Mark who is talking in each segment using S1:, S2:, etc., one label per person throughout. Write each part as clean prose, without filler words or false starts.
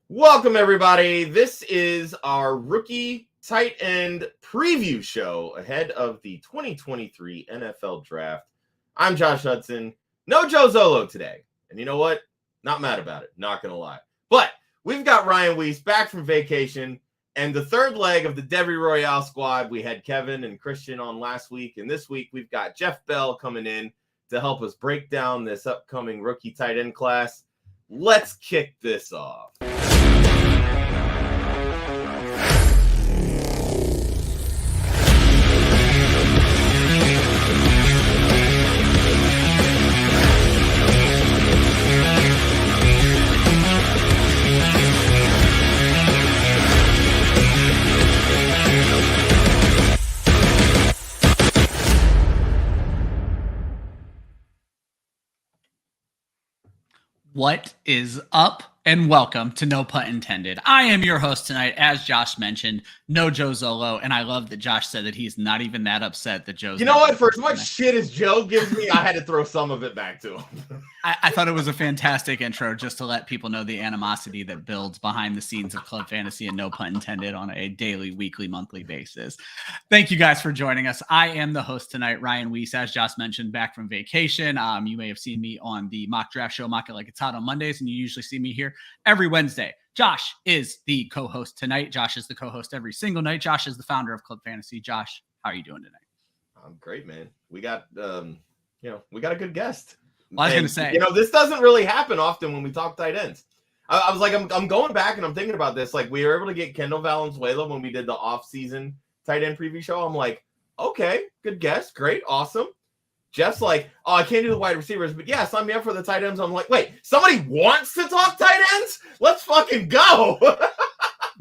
S1: Welcome, everybody. This is our rookie tight end preview show ahead of the 2023 NFL Draft. I'm Josh Hudson. No Joe Zolo today. And you know what? Not mad about it. Not going to lie. But we've got Ryan Weiss back from vacation. And the third leg of the Devy Royale squad, we had Kevin and Christian on last week. And this week, we've got Jeff Bell coming in to help us break down this upcoming rookie tight end class. Let's kick this off.
S2: What is up? And welcome to No Punt Intended. I am your host tonight, as Josh mentioned, no Joe Zolo, and I love that Josh said that he's not even that upset that Joe's.
S1: You know what? For as much shit as Joe gives me, I had to throw some of it back to him.
S2: I thought it was a fantastic intro just to let people know the animosity that builds behind the scenes of Club Fantasy and No Punt Intended on a daily, weekly, monthly basis. Thank you guys for joining us. I am the host tonight, Ryan Weiss, as Josh mentioned, back from vacation. You may have seen me on the mock draft show, Mock It Like It's Hot on Mondays, and you usually see me here every Wednesday. Josh is the co-host tonight. Josh is the co-host every single night. Josh is the founder of Club Fantasy. Josh, how are you doing tonight?
S1: I'm great, man. We got, we got a good guest.
S2: Well, I was going to say,
S1: this doesn't really happen often when we talk tight ends. I was like, I'm going back and I'm thinking about this. Like, we were able to get Kendall Valenzuela when we did the off-season tight end preview show. I'm like, okay, good guess. Great. Awesome. Jeff's like, oh, I can't do the wide receivers, but yeah, sign me up for the tight ends. I'm like, wait, somebody wants to talk tight ends? Let's fucking go.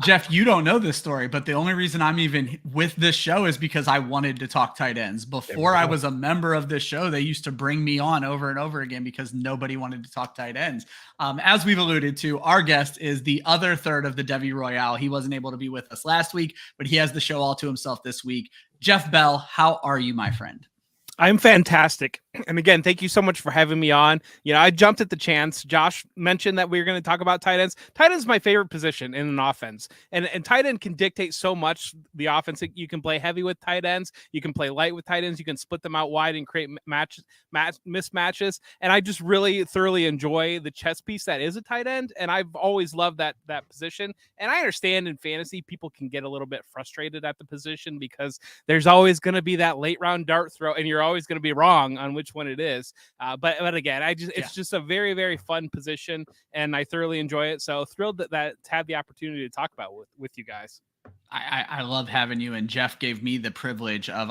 S2: Jeff, you don't know this story, but the only reason I'm even with this show is because I wanted to talk tight ends. Before I was a member of this show, they used to bring me on over and over again because nobody wanted to talk tight ends. As we've alluded to, our guest is the other third of the Devy Royale. He wasn't able to be with us last week, but he has the show all to himself this week. Jeff Bell, how are you, my friend?
S3: I'm fantastic. And again, thank you so much for having me on. I jumped at the chance. Josh mentioned that we were going to talk about tight ends. Tight end is my favorite position in an offense. And tight end can dictate so much the offense. You can play heavy with tight ends. You can play light with tight ends. You can split them out wide and create mismatches. And I just really thoroughly enjoy the chess piece that is a tight end. And I've always loved that position. And I understand in fantasy, people can get a little bit frustrated at the position because there's always going to be that late round dart throw, and you're always going to be wrong on which one it is. But again, it's just a very, very fun position, and I thoroughly enjoy it. So thrilled that to have the opportunity to talk about with you guys.
S2: I love having you, and Jeff gave me the privilege of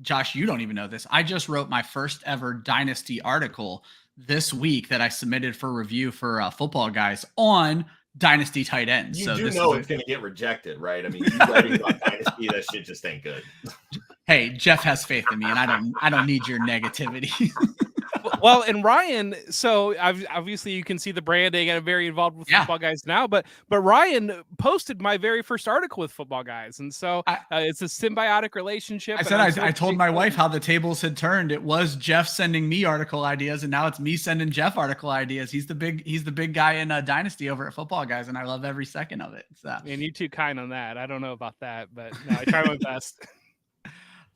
S2: Josh, you don't even know this. I just wrote my first ever Dynasty article this week that I submitted for review for Footballguys on Dynasty tight ends.
S1: You do know it's going to get rejected, right? I mean, you writing about Dynasty, that shit just ain't good.
S2: Hey, Jeff has faith in me, and I don't need your negativity.
S3: Well, and Ryan, so obviously you can see the branding, and I'm very involved with Footballguys now, but Ryan posted my very first article with Footballguys, and so it's a symbiotic relationship.
S2: I told my wife how the tables had turned. It was Jeff sending me article ideas, and now it's me sending Jeff article ideas. He's the big guy in Dynasty over at Footballguys, and I love every second of it. So.
S3: And you too kind on that. I don't know about that, but no, I try my best.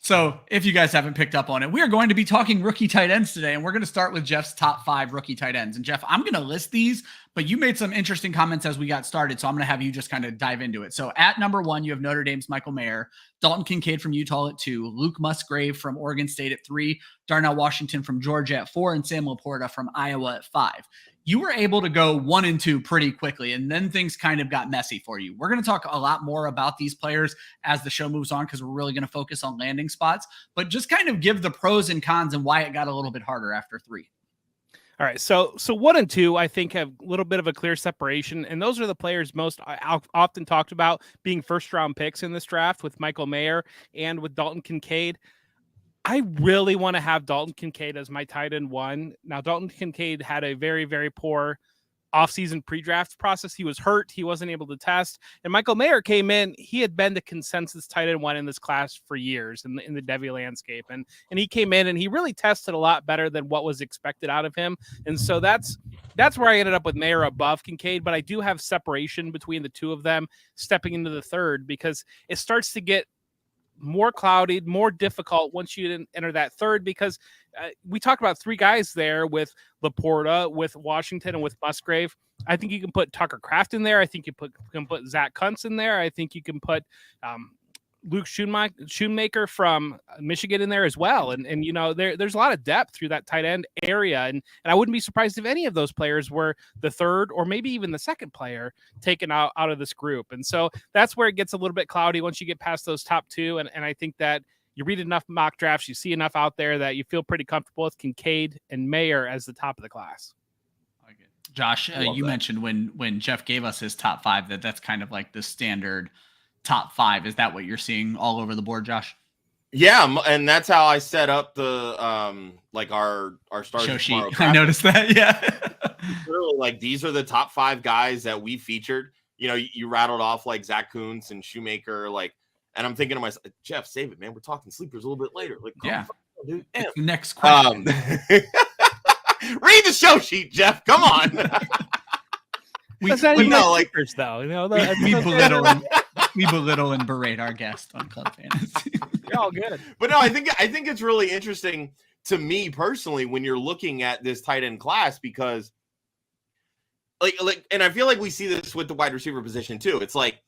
S2: So if you guys haven't picked up on it, we are going to be talking rookie tight ends today, and we're going to start with Jeff's top 5 rookie tight ends. And Jeff, I'm going to list these, but you made some interesting comments as we got started, so I'm going to have you just kind of dive into it. So at number 1, you have Notre Dame's Michael Mayer, Dalton Kincaid from Utah at 2, Luke Musgrave from Oregon State at 3, Darnell Washington from Georgia at 4, and Sam Laporta from Iowa at 5. You were able to go 1 and 2 pretty quickly, and then things kind of got messy for you. We're going to talk a lot more about these players as the show moves on because we're really going to focus on landing spots, but just kind of give the pros and cons and why it got a little bit harder after 3.
S3: All right, so 1 and 2, I think, have a little bit of a clear separation, and those are the players most often talked about being first-round picks in this draft with Michael Mayer and with Dalton Kincaid. I really want to have Dalton Kincaid as my tight end 1. Now, Dalton Kincaid had a very, very poor offseason pre-draft process. He was hurt. He wasn't able to test. And Michael Mayer came in. He had been the consensus tight end one in this class for years in the Devy landscape. And he came in and he really tested a lot better than what was expected out of him. And so that's where I ended up with Mayer above Kincaid. But I do have separation between the two of them stepping into the third, because it starts to get more clouded, more difficult once you enter that third, because we talked about three guys there with Laporta, with Washington, and with Musgrave. I think you can put Tucker Kraft in there. I think you can put Zach Kuntz in there. I think you can put Luke Schoonmaker from Michigan in there as well. And there's a lot of depth through that tight end area. And I wouldn't be surprised if any of those players were the third or maybe even the second player taken out of this group. And so that's where it gets a little bit cloudy once you get past those top two. And I think that you read enough mock drafts, you see enough out there that you feel pretty comfortable with Kincaid and Mayer as the top of the class.
S2: Josh, you mentioned when Jeff gave us his top five, that's kind of like the standard top five. Is that what you're seeing all over the board, Josh?
S1: Yeah, and that's how I set up the our stars
S2: show sheet. I noticed that. Yeah,
S1: literally, like, these are the top five guys that we featured. You rattled off like Zach Kuntz and Shoemaker, and I'm thinking to myself, Jeff, save it, man. We're talking sleepers a little bit later.
S2: Yeah,
S1: dude.
S2: Next question.
S1: Read the show sheet, Jeff. Come on.
S2: We belittle and berate our guest on Club Fantasy.
S3: You're all good.
S1: But no, I think it's really interesting to me personally when you're looking at this tight end class, because and I feel like we see this with the wide receiver position too. It's like,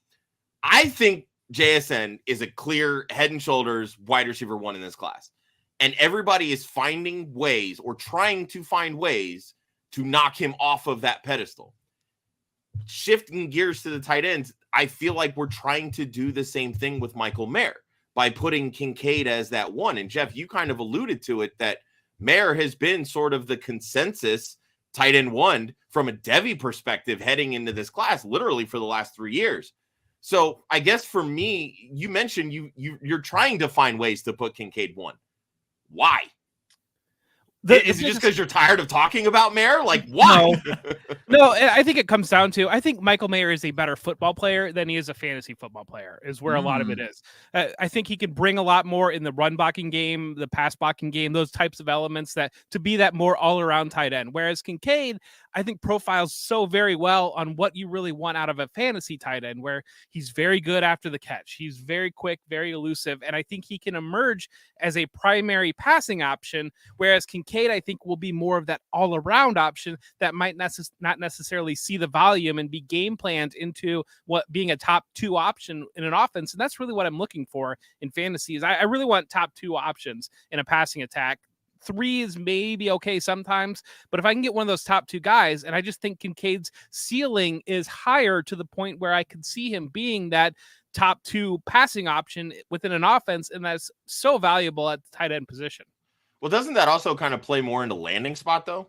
S1: I think JSN is a clear head and shoulders wide receiver one in this class. And everybody is finding ways or trying to find ways to knock him off of that pedestal. Shifting gears to the tight ends, I feel like we're trying to do the same thing with Michael Mayer by putting Kincaid as that one. And Jeff, you kind of alluded to it, that Mayer has been sort of the consensus tight end one from a Devy perspective heading into this class, literally for the last 3 years. So I guess for me, you mentioned you're trying to find ways to put Kincaid one. Why? Is it just because you're tired of talking about Mayer? Like, why?
S3: No, I think it comes down to, I think Michael Mayer is a better football player than he is a fantasy football player, is where a lot of it is. I think he can bring a lot more in the run blocking game, the pass blocking game, those types of elements to be that more all-around tight end. Whereas Kincaid, I think, profiles so very well on what you really want out of a fantasy tight end, where he's very good after the catch. He's very quick, very elusive, and I think he can emerge as a primary passing option, whereas Kincaid, I think, will be more of that all-around option that might not necessarily see the volume and be game planned into what being a top two option in an offense. And that's really what I'm looking for in fantasy. Is I really want top two options in a passing attack. 3 is maybe okay sometimes, but if I can get one of those top two guys, and I just think Kincaid's ceiling is higher to the point where I could see him being that top two passing option within an offense, and that's so valuable at the tight end position.
S1: Well, doesn't that also kind of play more into landing spot though?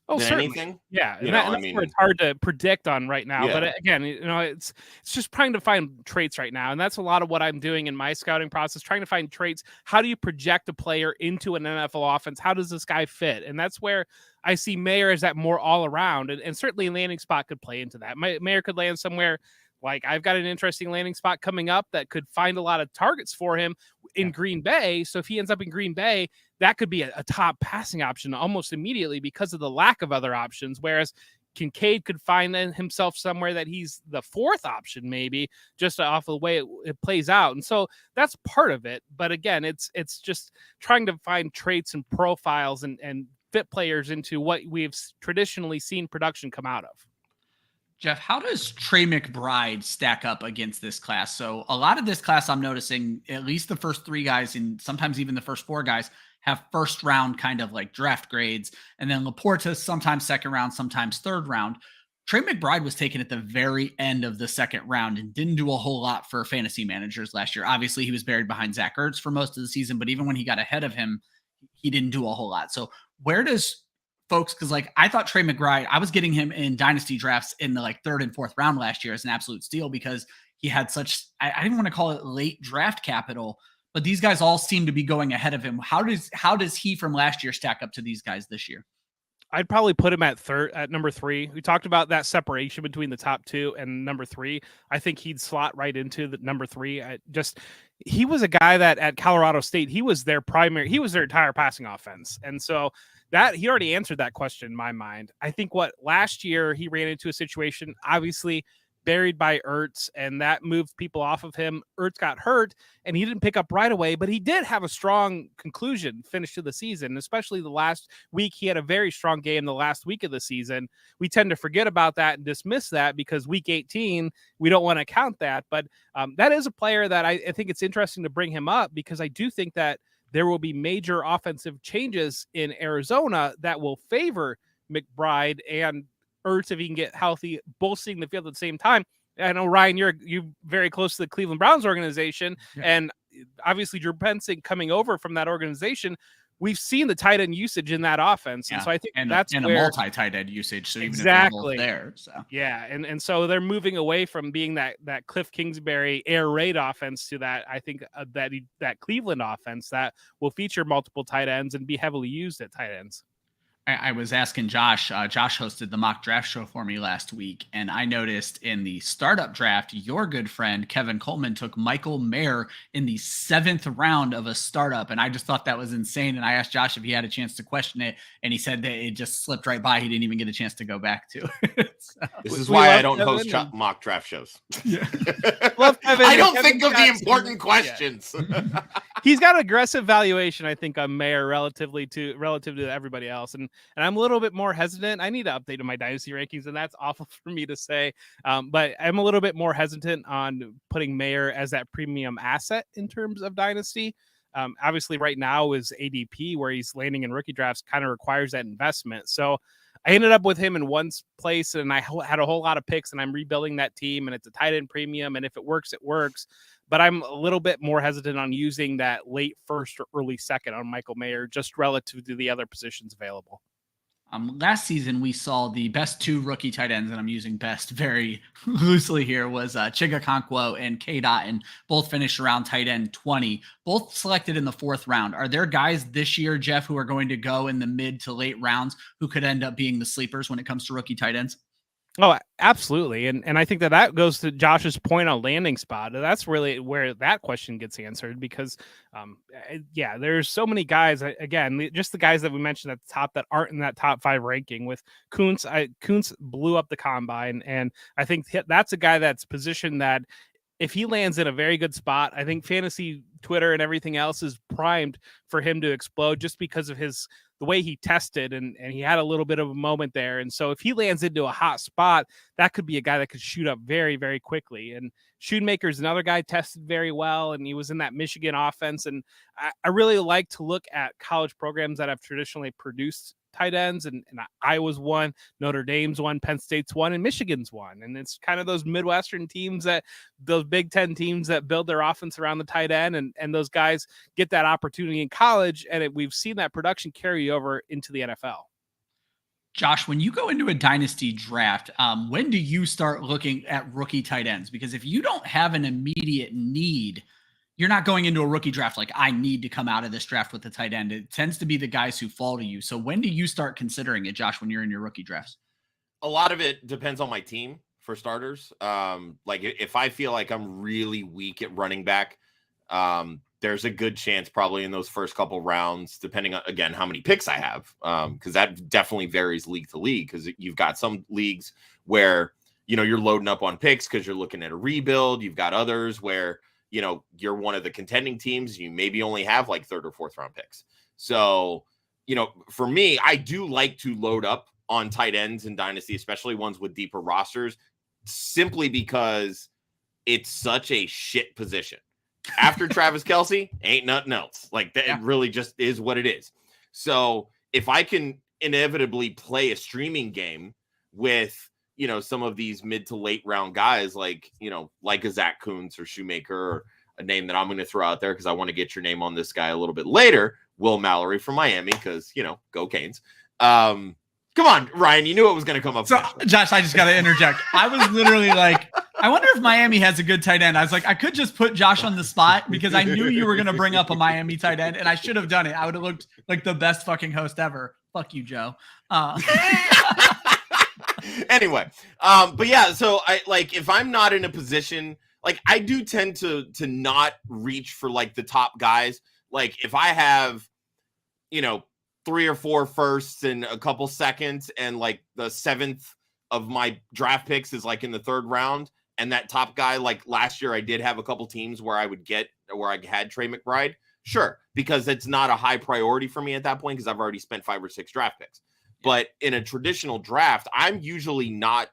S3: Oh,
S1: than
S3: certainly.
S1: Anything?
S3: Yeah, that's where it's hard to predict on right now. Yeah. But again, it's just trying to find traits right now, and that's a lot of what I'm doing in my scouting process, trying to find traits. How do you project a player into an NFL offense? How does this guy fit? And that's where I see Mayer as that more all around, and certainly landing spot could play into that. Mayer could land somewhere. Like, I've got an interesting landing spot coming up that could find a lot of targets for him in Green Bay. So if he ends up in Green Bay, that could be a top passing option almost immediately because of the lack of other options. Whereas Kincaid could find himself somewhere that he's the fourth option, maybe, just off of the way it plays out. And so that's part of it. But again, it's just trying to find traits and profiles and fit players into what we've traditionally seen production come out of.
S2: Jeff, how does Trey McBride stack up against this class? So a lot of this class, I'm noticing at least the first 3 guys and sometimes even the first 4 guys have first round kind of like draft grades. And then Laporta, sometimes second round, sometimes third round. Trey McBride was taken at the very end of the second round and didn't do a whole lot for fantasy managers last year. Obviously, he was buried behind Zach Ertz for most of the season, but even when he got ahead of him, he didn't do a whole lot. So where does folks, because I thought Trey McBride, I was getting him in dynasty drafts in the 3rd and 4th round last year as an absolute steal because he had such, I didn't want to call it late draft capital, but these guys all seem to be going ahead of him. How does he from last year stack up to these guys this year?
S3: I'd probably put him at number 3. We talked about that separation between the top 2 and number 3. I think he'd slot right into the number 3. He was a guy that at Colorado State, he was their entire passing offense. And so that he already answered that question in my mind. I think last year he ran into a situation, obviously buried by Ertz, and that moved people off of him. Ertz got hurt and he didn't pick up right away, but he did have a strong finish to the season, especially the last week. He had a very strong game the last week of the season. We tend to forget about that and dismiss that because week 18, we don't want to count that. But that is a player that I think it's interesting to bring him up because I do think that there will be major offensive changes in Arizona that will favor McBride and Ertz if he can get healthy, both seeing the field at the same time. I know, Ryan, you're very close to the Cleveland Browns organization, and obviously Drew Penson coming over from that organization. We've seen the tight end usage in that offense, and so I think that's
S2: and
S3: where,
S2: a multi-tight end usage. So even
S3: exactly
S2: if they're both there, so
S3: and so they're moving away from being that Cliff Kingsbury air raid offense to that. I think that Cleveland offense that will feature multiple tight ends and be heavily used at tight ends.
S2: I was asking Josh. Josh hosted the mock draft show for me last week, and I noticed in the startup draft, your good friend Kevin Coleman took Michael Mayer in the 7th round of a startup, and I just thought that was insane. And I asked Josh if he had a chance to question it, and he said that it just slipped right by. He didn't even get a chance to go back to it. So,
S1: this is why I don't host mock draft shows.
S2: Yeah.
S1: I don't think of the important questions.
S3: Yeah. He's got aggressive valuation, I think, on Mayer relative to everybody else, and I'm a little bit more hesitant. I need to update my dynasty rankings, and that's awful for me to say. But I'm a little bit more hesitant on putting Mayer as that premium asset in terms of dynasty. Obviously, right now is ADP, where he's landing in rookie drafts, kind of requires that investment. So I ended up with him in one place, and I had a whole lot of picks, and I'm rebuilding that team, and it's a tight end premium, and if it works, it works. But I'm a little bit more hesitant on using that late first or early second on Michael Mayer, just relative to the other positions available.
S2: Last season, we saw the best 2 rookie tight ends, and I'm using best very loosely here, was Chiga Okonkwo and Cade Otton, both finished around tight end 20, both selected in the 4th round. Are there guys this year, Jeff, who are going to go in the mid to late rounds who could end up being the sleepers when it comes to rookie tight ends?
S3: Oh, absolutely. And I think that goes to Josh's point on landing spot. That's really where that question gets answered because, there's so many guys, again, just the guys that we mentioned at the top that aren't in that top 5 ranking with Kuntz. Kuntz blew up the combine, and I think that's a guy that's positioned that if he lands in a very good spot, I think fantasy Twitter and everything else is primed for him to explode just because of the way he tested and he had a little bit of a moment there. And so if he lands into a hot spot, that could be a guy that could shoot up very, very quickly. And Schoonmaker's another guy tested very well, and he was in that Michigan offense. And I really like to look at college programs that have traditionally produced tight ends, and Iowa's one, Notre Dame's one, Penn State's one, and Michigan's one. And it's kind of those Midwestern teams, those Big Ten teams that build their offense around the tight end, and those guys get that opportunity in college, and we've seen that production carry over into the NFL.
S2: Josh, when you go into a dynasty draft, when do you start looking at rookie tight ends? Because if you don't have an immediate need, you're not going into a rookie draft like, I need to come out of this draft with a tight end. It tends to be the guys who fall to you. So when do you start considering it, Josh, when you're in your rookie drafts?
S1: A lot of it depends on my team, for starters. Like if I feel like I'm really weak at running back, there's a good chance probably in those first couple rounds, depending on, again, how many picks I have, because that definitely varies league to league, because you've got some leagues where, you're loading up on picks because you're looking at a rebuild. You've got others where, you're one of the contending teams. You maybe only have like 3rd or 4th round picks. So, for me, I do like to load up on tight ends in Dynasty, especially ones with deeper rosters, simply because it's such a shit position. After Travis Kelce, ain't nothing else. Like that, It really just is what it is. So if I can inevitably play a streaming game with, some of these mid to late round guys, like a Zach Kuntz or Shoemaker, or a name that I'm going to throw out there because I want to get your name on this guy a little bit later, Will Mallory from Miami, because, go Canes. Come on, Ryan, you knew it was going to come up.
S2: So, Josh, I just got to interject. I was literally like, I wonder if Miami has a good tight end. I was like, I could just put Josh on the spot because I knew you were going to bring up a Miami tight end, and I should have done it. I would have looked like the best fucking host ever. Fuck you, Joe.
S1: Anyway, but yeah, so if I'm not in a position, I do tend to not reach for the top guys. If I have, 3 or 4 firsts and a couple seconds, and the 7th of my draft picks is in the 3rd round, and that top guy, last year I did have a couple teams where I had Trey McBride. Sure, because it's not a high priority for me at that point because I've already spent 5 or 6 draft picks. But in a traditional draft, I'm usually not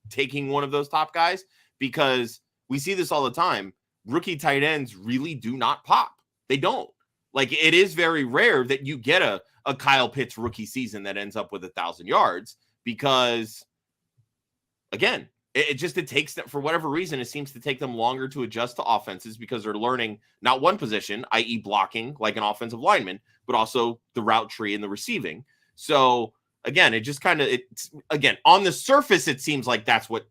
S1: taking one of those top guys because we see this all the time. Rookie tight ends really do not pop. They don't. It is very rare that you get a Kyle Pitts rookie season that ends up with 1,000 yards because, again, it takes them, for whatever reason, it seems to take them longer to adjust to offenses because they're learning not one position, i.e. blocking like an offensive lineman, but also the route tree and the receiving. So again, it just on the surface, it seems like that's what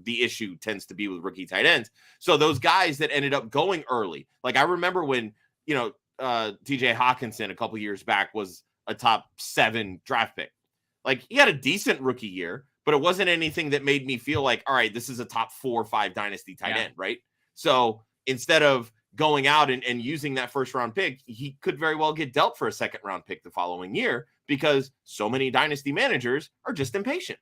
S1: the issue tends to be with rookie tight ends. So those guys that ended up going early, I remember when, TJ Hawkinson a couple years back was a top 7 draft pick. He had a decent rookie year, but it wasn't anything that made me feel all right, this is a top 4 or 5 dynasty tight end, right? So instead of going out and using that 1st round pick, he could very well get dealt for a 2nd round pick the following year because so many dynasty managers are just impatient.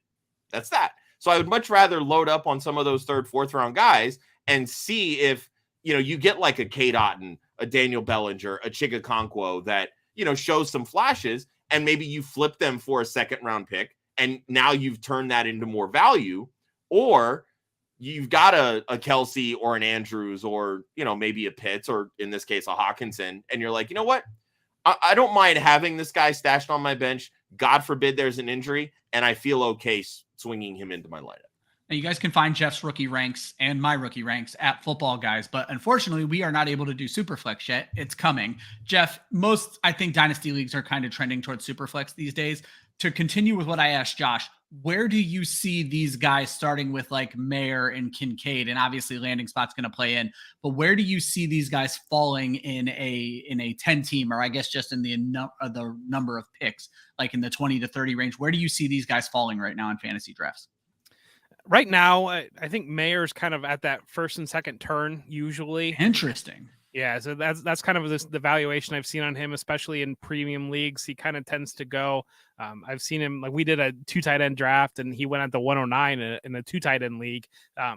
S1: That's that. So I would much rather load up on some of those 3rd, 4th round guys and see if, you get a Cade Otton, a Daniel Bellinger, a Chigakonkwo that, shows some flashes, and maybe you flip them for a 2nd round pick. And now you've turned that into more value, or you've got a Kelsey or an Andrews or, maybe a Pitts or in this case, a Hawkinson. And you're like, you know what? I don't mind having this guy stashed on my bench. God forbid there's an injury. And I feel okay swinging him into my lineup.
S2: Now, you guys can find Jeff's rookie ranks and my rookie ranks at Football Guys, but unfortunately, we are not able to do Superflex yet. It's coming. Jeff, I think dynasty leagues are kind of trending towards Superflex these days. To continue with what I asked Josh, where do you see these guys starting with Mayer and Kincaid? And obviously landing spot's going to play in, but where do you see these guys falling in a 10 team, or I guess just in the number of picks, in the 20 to 30 range? Where do you see these guys falling right now in fantasy drafts?
S3: Right now, I think Mayer's kind of at that 1st and 2nd turn usually.
S2: Interesting.
S3: Yeah, so that's kind of the valuation I've seen on him, especially in premium leagues. He kind of tends to go. I've seen him, we did a 2 tight end draft, and he went at the 109 in a 2 tight end league.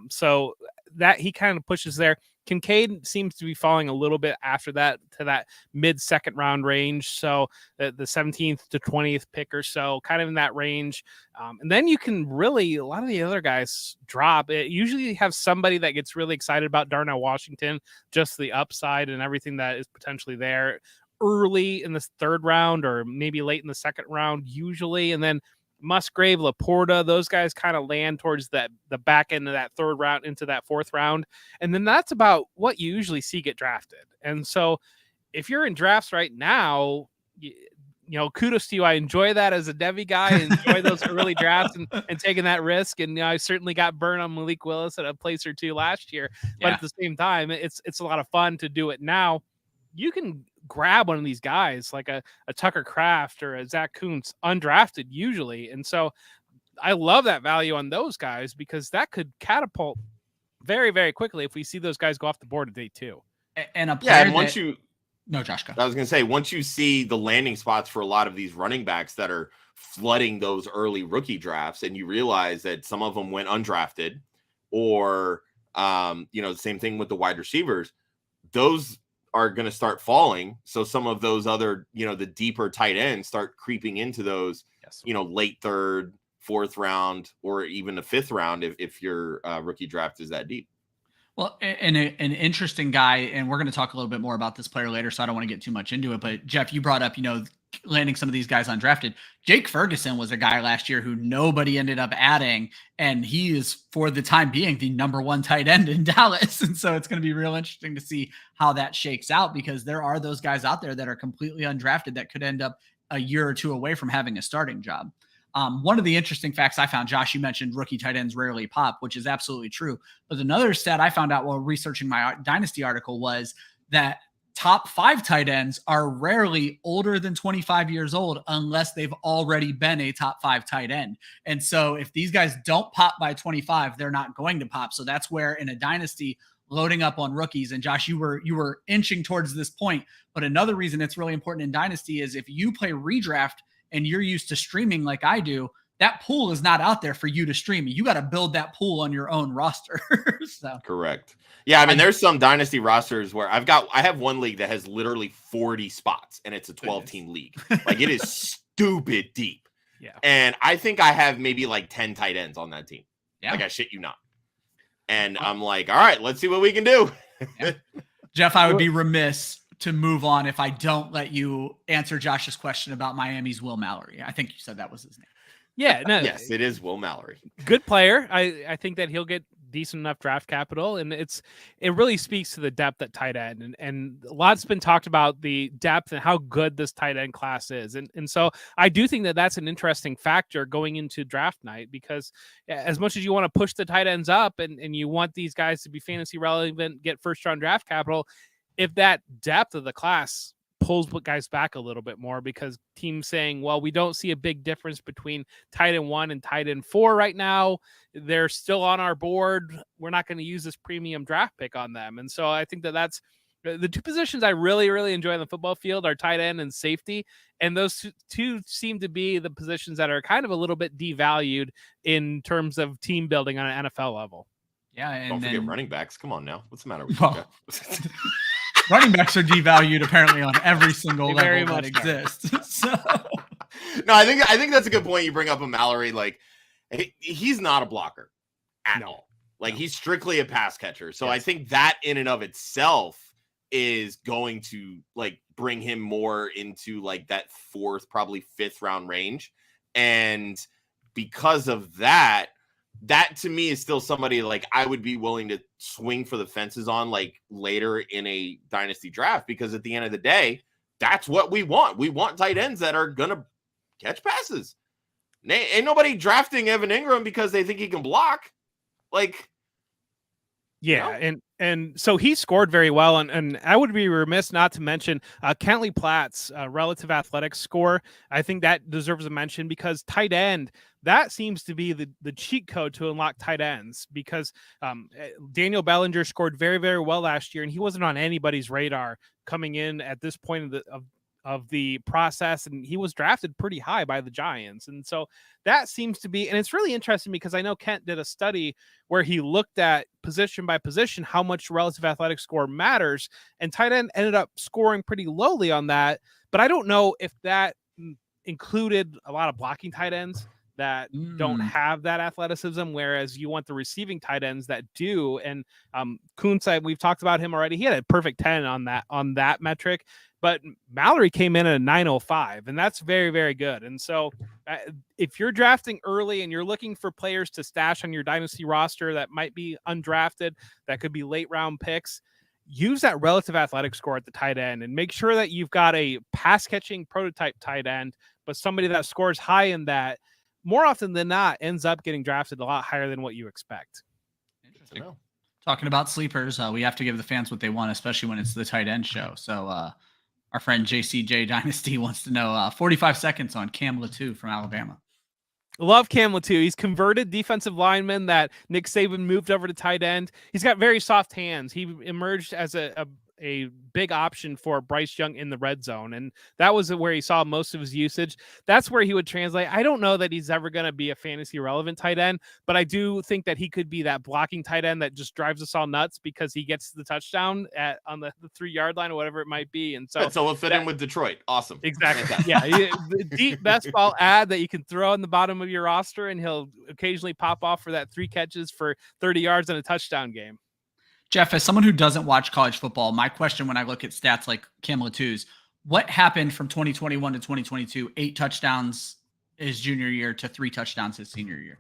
S3: So that he kind of pushes there. Kincaid seems to be falling a little bit after that to that mid 2nd round range. So the 17th to 20th pick or so, kind of in that range. And then you can really, a lot of the other guys drop. It usually have somebody that gets really excited about Darnell Washington, just the upside and everything that is potentially there early in the 3rd round or maybe late in the 2nd round usually. And then Musgrave, Laporta, those guys kind of land towards the back end of that 3rd round into that 4th round. And then that's about what you usually see get drafted. And so if you're in drafts right now, kudos to you. I enjoy that as a Devy guy. I enjoy those early drafts and taking that risk. And I certainly got burned on Malik Willis at a place or 2 last year. But at the same time, it's a lot of fun to do it now. You can grab one of these guys like a Tucker Kraft or a Zach Kuntz undrafted usually. And so I love that value on those guys because that could catapult very, very quickly if we see those guys go off the board at day 2.
S2: And a player
S1: No, Josh, go. I was going to say, once you see the landing spots for a lot of these running backs that are flooding those early rookie drafts, and you realize that some of them went undrafted or, the same thing with the wide receivers, those are going to start falling. So some of those other, the deeper tight ends start creeping into those, late 3rd, 4th round, or even a 5th round if your rookie draft is that deep.
S2: Well, and an interesting guy, and we're going to talk a little bit more about this player later, so I don't want to get too much into it. But Jeff, you brought up, landing some of these guys undrafted. Jake Ferguson was a guy last year who nobody ended up adding, and he is, for the time being, the number 1 tight end in Dallas. And so it's going to be real interesting to see how that shakes out because there are those guys out there that are completely undrafted that could end up a year or 2 away from having a starting job. One of the interesting facts I found, Josh, you mentioned rookie tight ends rarely pop, which is absolutely true. But another stat I found out while researching my Dynasty article was that top 5 tight ends are rarely older than 25 years old unless they've already been a top 5 tight end. And so if these guys don't pop by 25, they're not going to pop. So that's where in a dynasty, loading up on rookies, and Josh, you were inching towards this point, but another reason it's really important in dynasty is if you play redraft and you're used to streaming like I do, that pool is not out there for you to stream. You got to build that pool on your own roster. So
S1: correct. Yeah, I mean, there's some dynasty rosters where I have one league that has literally 40 spots, and it's a 12-team league. Like, it is stupid deep.
S3: Yeah.
S1: And I think I have maybe like 10 tight ends on that team.
S2: Yeah.
S1: Like, I shit you not. And I'm like, all right, let's see what we can do.
S2: Yeah. Jeff, I would be remiss to move on if I don't let you answer Josh's question about Miami's Will Mallory. I think you said that was his name.
S3: Yeah, no,
S1: yes, it is Will Mallory.
S3: Good player. I think that he'll get decent enough draft capital, and it really speaks to the depth at tight end, and a lot's been talked about the depth and how good this tight end class is, and so I do think that that's an interesting factor going into draft night, because as much as you want to push the tight ends up and you want these guys to be fantasy relevant, get first round draft capital, if that depth of the class pulls guys back a little bit more, because teams saying, well, we don't see a big difference between tight end 1 and tight end 4 right now. They're still on our board. We're not going to use this premium draft pick on them. And so I think that that's the two positions I really, really enjoy on the football field are tight end and safety. And those two seem to be the positions that are kind of a little bit devalued in terms of team building on an NFL level.
S2: Yeah. And
S1: don't forget running backs. Come on now. What's the matter with you?
S2: Running backs are devalued apparently on every single level that exists. So.
S1: No, I think that's a good point you bring up with Mallory. Like, he's not a blocker at all. Like, he's strictly a pass catcher. So I think that in and of itself is going to like bring him more into like that 4th, probably 5th round range. And because of that to me is still somebody like I would be willing to swing for the fences on like later in a dynasty draft, because at the end of the day, that's what we want. We want tight ends that are going to catch passes. Ain't nobody drafting Evan Ingram because they think he can block. Like,
S3: yeah, you know? And so he scored very well, and I would be remiss not to mention Kentley Platt's relative athletics score. I think that deserves a mention, because tight end, that seems to be the cheat code to unlock tight ends, because Daniel Bellinger scored very, very well last year, and he wasn't on anybody's radar coming in at this point of the process, and he was drafted pretty high by the Giants. And so that seems to be, and it's really interesting because I know Kent did a study where he looked at position by position how much relative athletic score matters, and tight end ended up scoring pretty lowly on that. But I don't know if that included a lot of blocking tight ends that don't have that athleticism, whereas you want the receiving tight ends that do. And Kuntz, we've talked about him already. He had a perfect 10 on that metric, but Mallory came in at a 905, and that's very, very good. And so if you're drafting early and you're looking for players to stash on your dynasty roster that might be undrafted, that could be late round picks, use that relative athletic score at the tight end and make sure that you've got a pass catching prototype tight end, but somebody that scores high in that, more often than not, ends up getting drafted a lot higher than what you expect.
S2: Interesting. Talking about sleepers, we have to give the fans what they want, especially when it's the tight end show. So our friend JCJ Dynasty wants to know 45 seconds on Cam Latu from Alabama.
S3: Love Cam Latu. He's converted defensive lineman that Nick Saban moved over to tight end. He's got very soft hands. He emerged as a big option for Bryce Young in the red zone, and that was where he saw most of his usage. That's where he would translate. I don't know that he's ever going to be a fantasy relevant tight end, but I do think that he could be that blocking tight end that just drives us all nuts because he gets the touchdown on the 3-yard line or whatever it might be. And so
S1: he'll fit in with Detroit. Awesome.
S3: Exactly. Yeah. The deep best ball ad that you can throw on the bottom of your roster, and he'll occasionally pop off for that 3 catches for 30 yards and a touchdown game.
S2: Jeff, as someone who doesn't watch college football, my question when I look at stats like Cam Latu's, what happened from 2021 to 2022, 8 touchdowns his junior year to 3 touchdowns his senior year?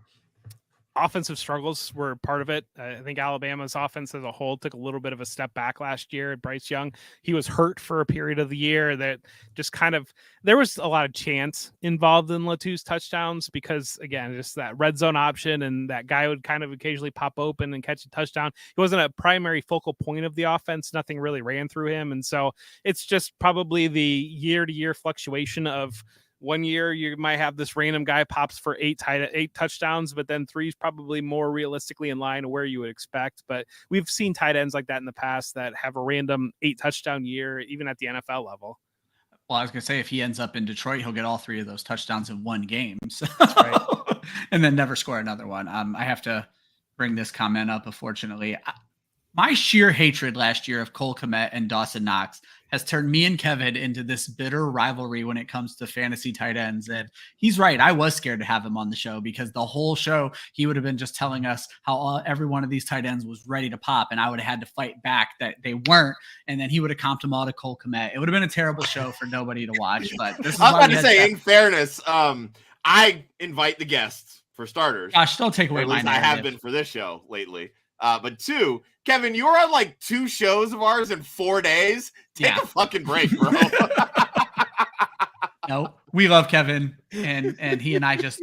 S3: offensive struggles were part of it. I think Alabama's offense as a whole took a little bit of a step back last year. Bryce Young, he was hurt for a period of the year that just kind of, there was a lot of chance involved in Latu's touchdowns because, again, just that red zone option and that guy would kind of occasionally pop open and catch a touchdown. He wasn't a primary focal point of the offense. Nothing really ran through him. And so it's just probably the year-to-year fluctuation of, one year you might have this random guy pops for eight touchdowns, but then 3 is probably more realistically in line of where you would expect. But we've seen tight ends like that in the past that have a random 8 touchdown year, even at the NFL level.
S2: Well, I was going to say, if he ends up in Detroit, he'll get all 3 of those touchdowns in one game. So.
S3: Right.
S2: And then never score another one. I have to bring this comment up, unfortunately. My sheer hatred last year of Cole Kmet and Dawson Knox has turned me and Kevin into this bitter rivalry when it comes to fantasy tight ends. And he's right. I was scared to have him on the show because the whole show, he would have been just telling us how every one of these tight ends was ready to pop. And I would have had to fight back that they weren't. And then he would have comped them all to Cole Kmet. It would have been a terrible show for nobody to watch. But this is
S1: I was about to say, in fairness, I invite the guests for starters.
S2: Gosh, don't take away my narrative.
S1: I have been for this show lately. But 2, Kevin, you were on like 2 shows of ours in 4 days. Take a fucking break, bro.
S2: No, we love Kevin, and he and I just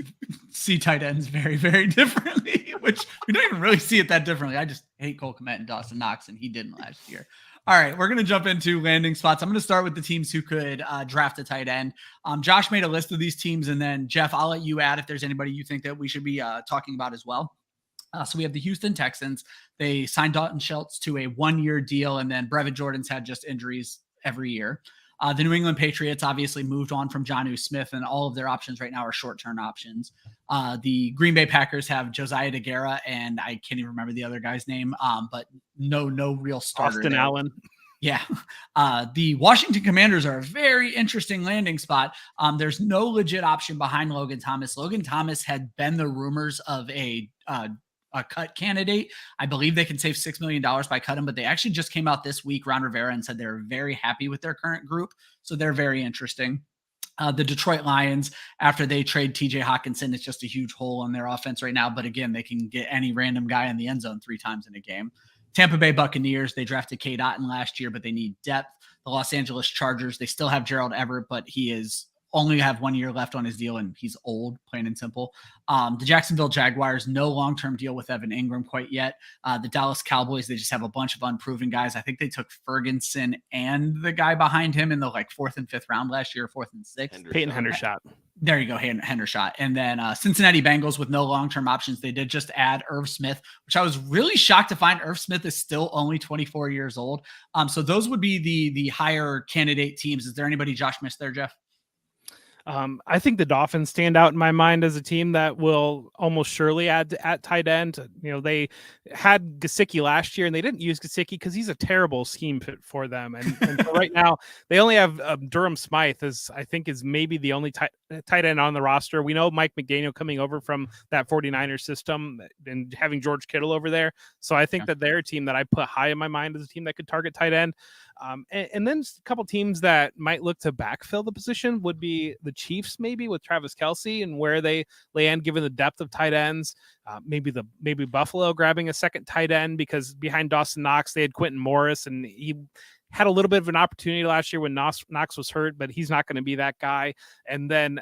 S2: see tight ends very, very differently, which we don't even really see it that differently. I just hate Cole Kmet and Dawson Knox, and he didn't last year. All right, we're going to jump into landing spots. I'm going to start with the teams who could draft a tight end. Josh made a list of these teams, and then Jeff, I'll let you add if there's anybody you think that we should be talking about as well. So we have the Houston Texans. They signed Dalton Schultz to a 1-year deal, and then Brevin Jordan's had just injuries every year. The New England Patriots obviously moved on from Jonnu Smith, and all of their options right now are short-term options. The Green Bay Packers have Josiah DeGuara, and I can't even remember the other guy's name, but no real starter.
S3: Austin Allen.
S2: Yeah. The Washington Commanders are a very interesting landing spot. There's no legit option behind Logan Thomas. Logan Thomas had been the rumors of a cut candidate. I believe they can save $6 million by cutting him, but they actually just came out this week, Ron Rivera, and said they're very happy with their current group. So they're very interesting. The Detroit Lions, after they trade TJ Hawkinson, it's just a huge hole in their offense right now. But again, they can get any random guy in the end zone 3 times in a game. Tampa Bay Buccaneers, they drafted Cade Otton last year, but they need depth. The Los Angeles Chargers, they still have Gerald Everett, but he is only have 1 year left on his deal, and he's old, plain and simple. The Jacksonville Jaguars, no long-term deal with Evan Ingram quite yet. The Dallas Cowboys, they just have a bunch of unproven guys. I think they took Ferguson and the guy behind him in the 4th and 5th round last year, 4th and 6th.
S3: Peyton Hendershot.
S2: There you go, Hendershot. And then Cincinnati Bengals with no long-term options. They did just add Irv Smith, which I was really shocked to find Irv Smith is still only 24 years old. So those would be the higher candidate teams. Is there anybody Josh missed there, Jeff?
S3: I think the Dolphins stand out in my mind as a team that will almost surely add at tight end. You know, they had Gesicki last year and they didn't use Gesicki because he's a terrible scheme fit for them. And so right now they only have Durham Smythe is maybe the only tight end on the roster. We know Mike McDaniel coming over from that 49ers system and having George Kittle over there. So I think that they're a team that I put high in my mind as a team that could target tight end. And then a couple teams that might look to backfill the position would be the Chiefs, maybe with Travis Kelce and where they land given the depth of tight ends. Maybe Buffalo grabbing a second tight end because behind Dawson Knox they had Quentin Morris, and he had a little bit of an opportunity last year when Knox was hurt, but he's not going to be that guy. And then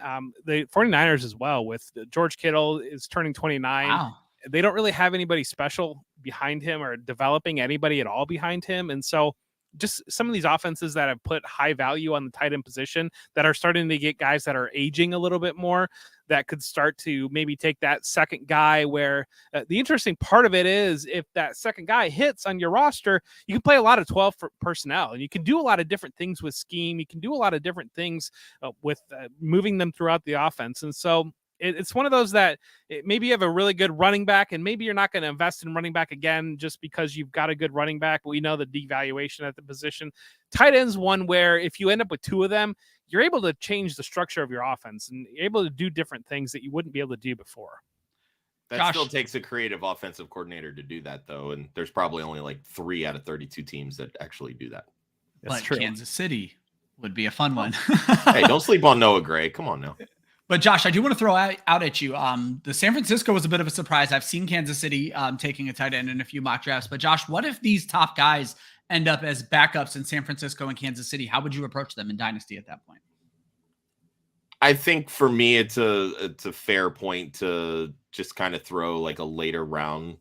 S3: the 49ers as well with George Kittle is turning 29.
S2: Wow.
S3: They don't really have anybody special behind him or developing anybody at all behind him, and so just some of these offenses that have put high value on the tight end position that are starting to get guys that are aging a little bit more that could start to maybe take that second guy where the interesting part of it is if that second guy hits on your roster, you can play a lot of 12 personnel and you can do a lot of different things with scheme. You can do a lot of different things with moving them throughout the offense. And so it's one of those that maybe you have a really good running back and maybe you're not going to invest in running back again just because you've got a good running back. But we know the devaluation at the position. Tight end's one where if you end up with 2 of them, you're able to change the structure of your offense and you're able to do different things that you wouldn't be able to do before.
S1: That still takes a creative offensive coordinator to do that, though. And there's probably only 3 out of 32 teams that actually do that.
S2: That's true. Kansas City would be a fun one.
S1: Hey, don't sleep on Noah Gray. Come on now.
S2: But Josh, I do want to throw out at you. The San Francisco was a bit of a surprise. I've seen Kansas City taking a tight end in a few mock drafts. But Josh, what if these top guys end up as backups in San Francisco and Kansas City? How would you approach them in Dynasty at that point?
S1: I think for me, it's a fair point to just kind of throw like a later round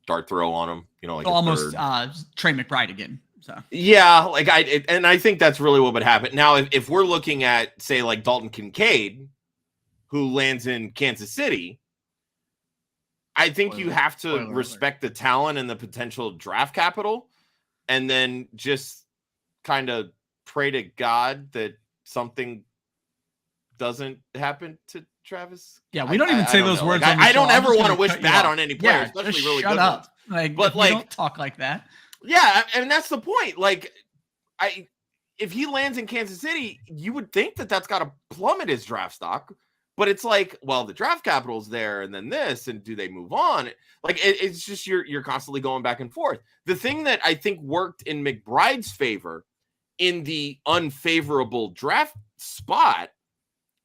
S1: dart throw on them. You know, like
S2: almost Trey McBride again. So
S1: yeah, like I think that's really what would happen. Now, if we're looking at say like Dalton Kincaid, who lands in Kansas City, I think you have to respect the talent and the potential draft capital, and then just kind of pray to God that something doesn't happen to Travis.
S2: Yeah, we don't even say those words.
S1: Like, I don't ever want to wish bad on any player, especially really good ones.
S2: But like, don't talk like that.
S1: Yeah, and that's the point. Like, if he lands in Kansas City, you would think that that's got to plummet his draft stock. But it's like, well, the draft capital's there, and then this, and do they move on? Like, it's just you're constantly going back and forth. The thing that I think worked in McBride's favor in the unfavorable draft spot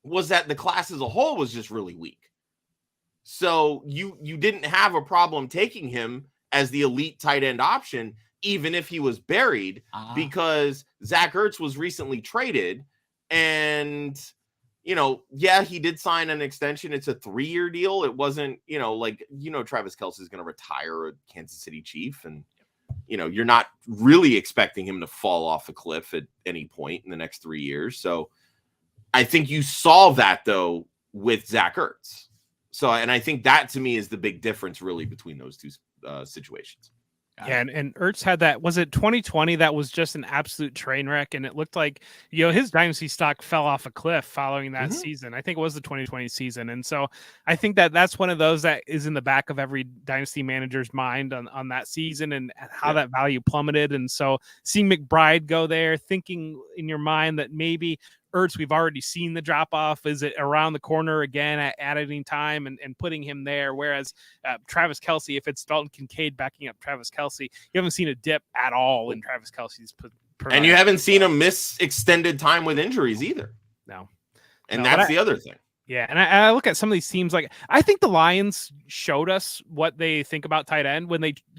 S1: was that the class as a whole was just really weak. So you didn't have a problem taking him as the elite tight end option, even if he was buried, because Zach Ertz was recently traded, and you know, yeah, he did sign an extension. It's a 3-year deal. It wasn't, you know, like, you know, Travis Kelce is going to retire a Kansas City Chief. And, you know, you're not really expecting him to fall off a cliff at any point in the next 3 years. So I think you solve that, though, with Zach Ertz. So, and I think that to me is the big difference really between those two situations.
S3: Yeah, and Ertz had that, was it 2020? That was just an absolute train wreck. And it looked like, you know, his dynasty stock fell off a cliff following that season. I think it was the 2020 season. And so I think that that's one of those that is in the back of every dynasty manager's mind on that season and how that value plummeted. And so seeing McBride go there, thinking in your mind that maybe Ertz, we've already seen the drop off. Is it around the corner again at any time and putting him there? Whereas Travis Kelce, if it's Dalton Kincaid backing up Travis Kelce, you haven't seen a dip at all in Travis Kelce's.
S1: And you haven't seen him miss extended time with injuries either.
S3: No.
S1: And that's the other thing.
S3: Yeah, and I look at some of these teams, like I think the Lions showed us what they think about tight end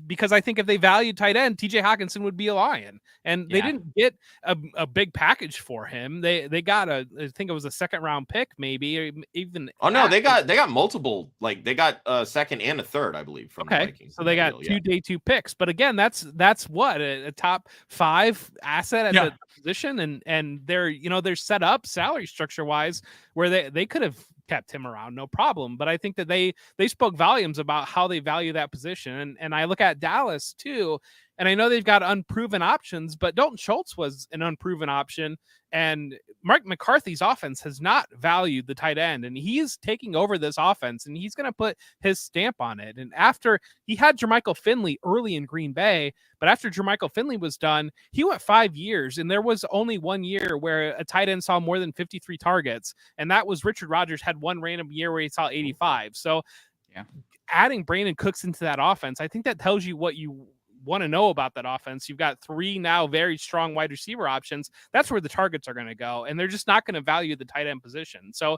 S3: because I think if they valued tight end, TJ Hockenson would be a Lion, and they didn't get a big package for him. They got I think it was a 2nd round pick, maybe, or even.
S1: Oh no, they got multiple, like they got a 2nd and a 3rd, I believe, from the Vikings.
S3: So they got two day 2 picks, but again, that's what a top 5 asset at the position, and they're set up salary structure wise where they could have kept him around, no problem. But I think that they spoke volumes about how they value that position. And I look at Dallas too, and I know they've got unproven options, but Dalton Schultz was an unproven option. And Mike McCarthy's offense has not valued the tight end, and he's taking over this offense, and he's going to put his stamp on it. And after he had Jermichael Finley early in Green Bay, but after Jermichael Finley was done, he went 5 years, and there was only 1 year where a tight end saw more than 53 targets, and that was Richard Rodgers had one random year where he saw 85. So adding Brandon Cooks into that offense, I think that tells you what you want to know about that offense. You've got 3 now very strong wide receiver options. That's where the targets are going to go, and they're just not going to value the tight end position. So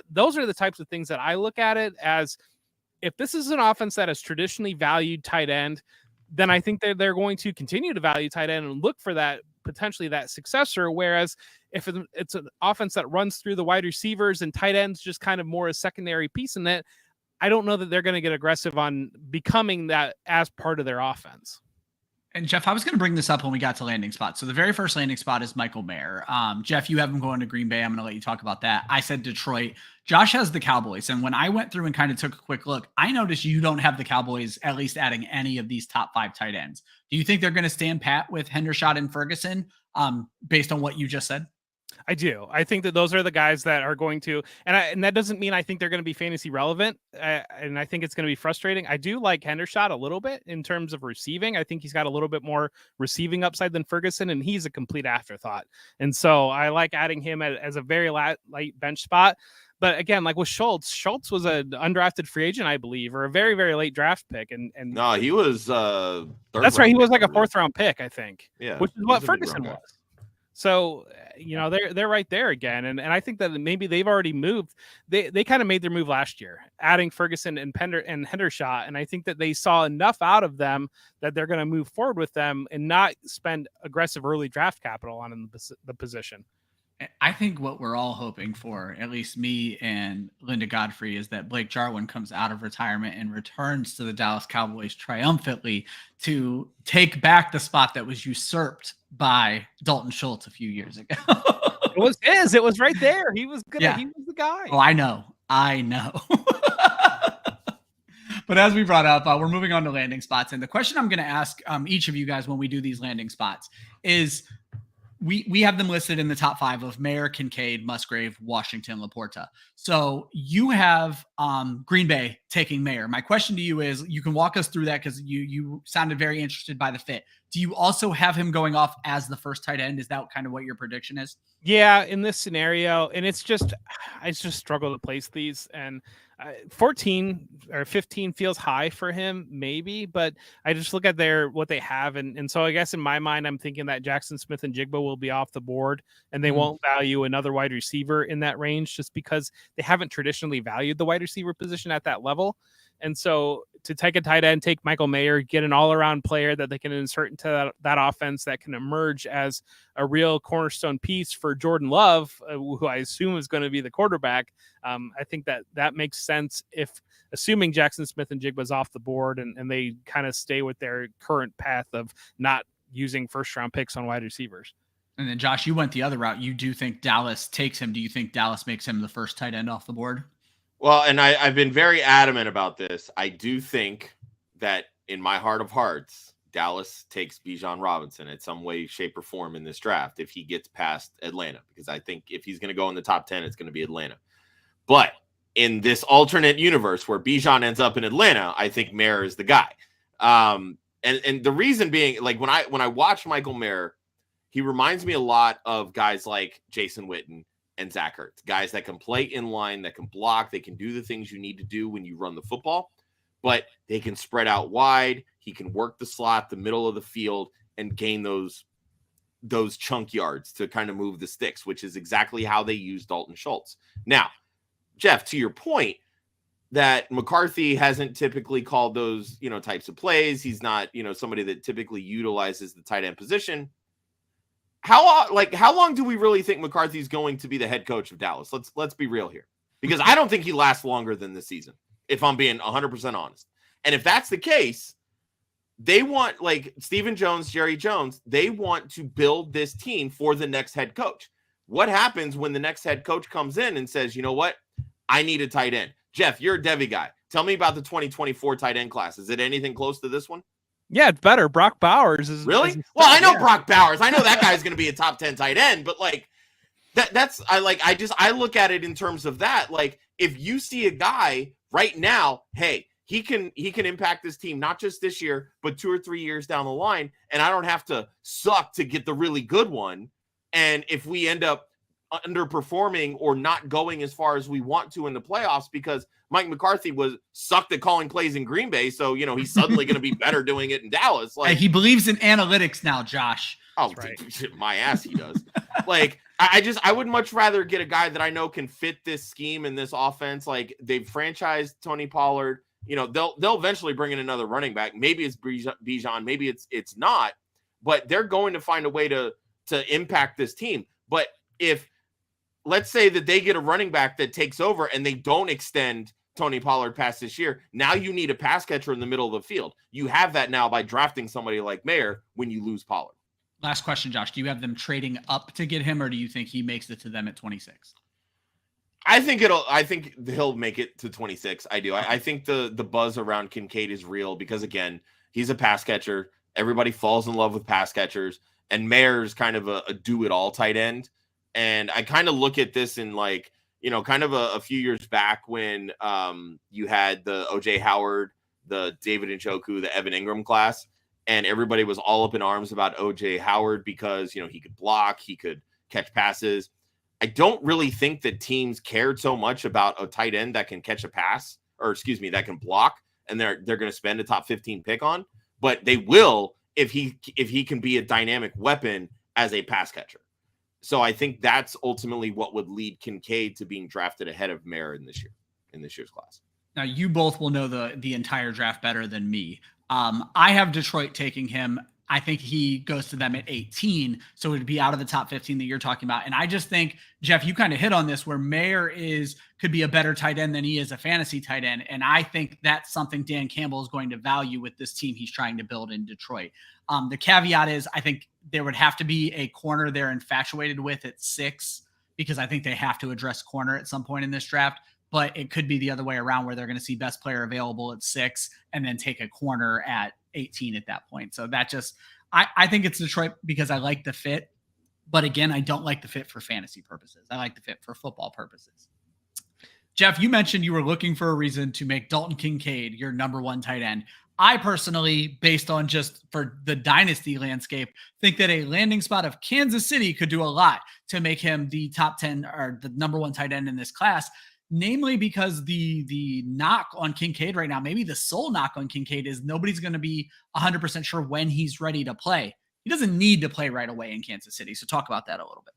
S3: those are the types of things that I look at it as. If this is an offense that has traditionally valued tight end, then I think they're going to continue to value tight end and look for that potentially that successor. Whereas if it's an offense that runs through the wide receivers and tight ends just kind of more a secondary piece in it, I don't know that they're going to get aggressive on becoming that as part of their offense.
S2: And Jeff, I was going to bring this up when we got to landing spot. So the very first landing spot is Michael Mayer. Jeff, you have him going to Green Bay. I'm going to let you talk about that. I said Detroit. Josh has the Cowboys. And when I went through and kind of took a quick look, I noticed you don't have the Cowboys at least adding any of these top 5 tight ends. Do you think they're going to stand pat with Hendershot and Ferguson based on what you just said?
S3: I do. I think that those are the guys that are going to, and that doesn't mean I think they're going to be fantasy relevant. And I think it's going to be frustrating. I do like Hendershot a little bit in terms of receiving. I think he's got a little bit more receiving upside than Ferguson, and he's a complete afterthought. And so I like adding him as a very light bench spot. But again, like with Schultz was an undrafted free agent, I believe, or a very, very late draft pick. And
S1: no, he was
S3: that's right. He was like a 4th round pick, I think.
S1: Yeah,
S3: which is what Ferguson was. So, they're right there again. And I think that maybe they've already moved. They kind of made their move last year, adding Ferguson and Hendershot. And I think that they saw enough out of them that they're going to move forward with them and not spend aggressive early draft capital on the position.
S2: I think what we're all hoping for, at least me and Linda Godfrey, is that Blake Jarwin comes out of retirement and returns to the Dallas Cowboys triumphantly to take back the spot that was usurped by Dalton Schultz a few years ago.
S3: It was his. It was right there. He was good. Yeah. He was the guy.
S2: Oh, I know. But as we brought up, we're moving on to landing spots. And the question I'm going to ask each of you guys when we do these landing spots is, we have them listed in the top 5 of Mayer, Kincaid, Musgrave, Washington, Laporta. So you have Green Bay taking Mayer. My question to you is, you can walk us through that because you sounded very interested by the fit. Do you also have him going off as the first tight end? Is that kind of what your prediction is?
S3: Yeah, in this scenario, and I just struggle to place these, and 14 or 15 feels high for him, maybe, but I just look at what they have, and so I guess in my mind, I'm thinking that Jackson Smith and Jigba will be off the board, and they won't value another wide receiver in that range just because they haven't traditionally valued the wide receiver position at that level. And so to take a tight end, take Michael Mayer, get an all-around player that they can insert into that offense that can emerge as a real cornerstone piece for Jordan Love, who I assume is going to be the quarterback. I think that makes sense assuming Jackson Smith and Jigba's off the board and they kind of stay with their current path of not using first-round picks on wide receivers.
S2: And then, Josh, you went the other route. You do think Dallas takes him. Do you think Dallas makes him the first tight end off the board?
S1: Well, and I've been very adamant about this. I do think that in my heart of hearts, Dallas takes Bijan Robinson in some way, shape, or form in this draft if he gets past Atlanta. Because I think if he's going to go in the top 10, it's going to be Atlanta. But in this alternate universe where Bijan ends up in Atlanta, I think Mayer is the guy. And the reason being, like when I watch Michael Mayer, he reminds me a lot of guys like Jason Witten and Zach Ertz, guys that can play in line, that can block, they can do the things you need to do when you run the football, but they can spread out wide. He can work the slot, the middle of the field, and gain those chunk yards to kind of move the sticks, which is exactly how they use Dalton Schultz. Now, Jeff, to your point that McCarthy hasn't typically called those, types of plays. He's not, somebody that typically utilizes the tight end position. How long do we really think McCarthy's going to be the head coach of Dallas? Let's be real here, because I don't think he lasts longer than this season, if I'm being 100% honest. And if that's the case, they want, like Stephen Jones, Jerry Jones, they want to build this team for the next head coach. What happens when the next head coach comes in and says, you know what, I need a tight end? Jeff, you're a Devy guy. Tell me about the 2024 tight end class. Is it anything close to this one?
S3: Yeah, it's better. Brock Bowers is
S1: really well. I know Brock Bowers. I know that guy's going to be a top 10 tight end, but like I look at it in terms of that. Like, if you see a guy right now, hey, he can impact this team not just this year, but 2 or 3 years down the line, and I don't have to suck to get the really good one. And if we end up underperforming or not going as far as we want to in the playoffs because Mike McCarthy sucked at calling plays in Green Bay, so he's suddenly going to be better doing it in Dallas. Like,
S2: he believes in analytics now, Josh.
S1: Oh, right. My ass, he does. Like, I would much rather get a guy that I know can fit this scheme and this offense. Like, they've franchised Tony Pollard. They'll eventually bring in another running back. Maybe it's Bijan, maybe it's not, but they're going to find a way to impact this team. But if let's say that they get a running back that takes over and they don't extend Tony Pollard past this year, now you need a pass catcher in the middle of the field. You have that now by drafting somebody like Mayer when you lose Pollard.
S2: Last question, Josh. Do you have them trading up to get him, or do you think he makes it to them at 26?
S1: I think he'll make it to 26. I do. I think the buzz around Kincaid is real because, again, he's a pass catcher. Everybody falls in love with pass catchers, and Mayer's kind of a do-it-all tight end. And I kind of look at this in kind of a few years back when you had the O.J. Howard, the David Njoku, the Evan Ingram class, and everybody was all up in arms about O.J. Howard because, he could block, he could catch passes. I don't really think that teams cared so much about a tight end that can catch a pass, that can block, and they're going to spend a top 15 pick on, but they will if he can be a dynamic weapon as a pass catcher. So I think that's ultimately what would lead Kincaid to being drafted ahead of Mayer in this year's class.
S2: Now, you both will know the entire draft better than me. I have Detroit taking him. I think he goes to them at 18, so it'd be out of the top 15 that you're talking about. And I just think, Jeff, you kind of hit on this, where Mayer could be a better tight end than he is a fantasy tight end. And I think that's something Dan Campbell is going to value with this team he's trying to build in Detroit. The caveat is, I think there would have to be a corner they're infatuated with at 6, because I think they have to address corner at some point in this draft. But it could be the other way around, where they're going to see best player available at 6 and then take a corner at 18 at that point. So that just, I think it's Detroit because I like the fit. But again, I don't like the fit for fantasy purposes. I like the fit for football purposes. Jeff, you mentioned you were looking for a reason to make Dalton Kincaid your number 1 tight end. I personally, based on just for the dynasty landscape, think that a landing spot of Kansas City could do a lot to make him the top 10 or the number 1 tight end in this class. Namely because the knock on Kincaid right now, maybe the sole knock on Kincaid, is nobody's going to be 100% sure when he's ready to play. He doesn't need to play right away in Kansas City. So talk about that a little bit.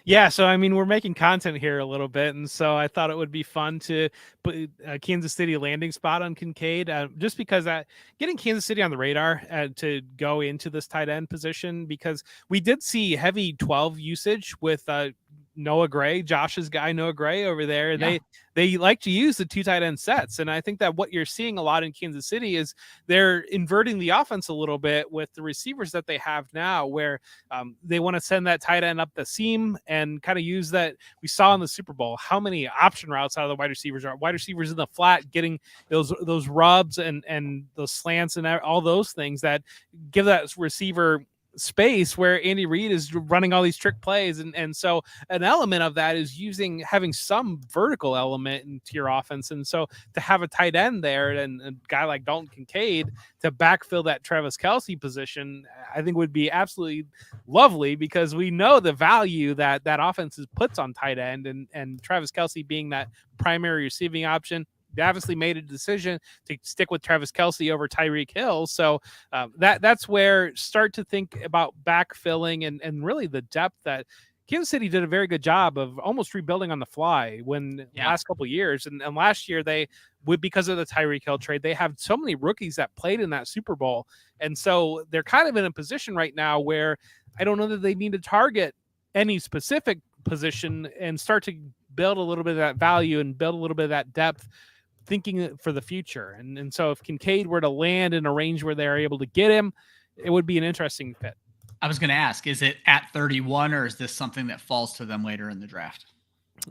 S3: Yeah, so I mean, we're making content here a little bit, and so I thought it would be fun to put a Kansas City landing spot on Kincaid, just because getting Kansas City on the radar to go into this tight end position, because we did see heavy 12 usage with Noah Gray, Josh's guy, Noah Gray over there. Yeah. They like to use the 2 tight end sets. And I think that what you're seeing a lot in Kansas City is they're inverting the offense a little bit with the receivers that they have now, where they want to send that tight end up the seam and kind of use that. We saw in the Super Bowl how many option routes out of the wide receivers in the flat, getting those rubs and those slants and all those things that give that receiver space, where Andy Reid is running all these trick plays. And so an element of that is having some vertical element into your offense. And so to have a tight end there and a guy like Dalton Kincaid to backfill that Travis Kelce position, I think would be absolutely lovely, because we know the value that offense puts on tight end, and Travis Kelce being that primary receiving option. They obviously made a decision to stick with Travis Kelce over Tyreek Hill. So that's where start to think about backfilling and really the depth that Kansas City did a very good job of almost rebuilding on the fly last couple of years. And last year because of the Tyreek Hill trade, they have so many rookies that played in that Super Bowl. And so they're kind of in a position right now where I don't know that they need to target any specific position and start to build a little bit of that value and build a little bit of that depth, thinking for the future. And so if Kincaid were to land in a range where they're able to get him, it would be an interesting fit.
S2: I was going to ask, is it at 31, or is this something that falls to them later in the draft?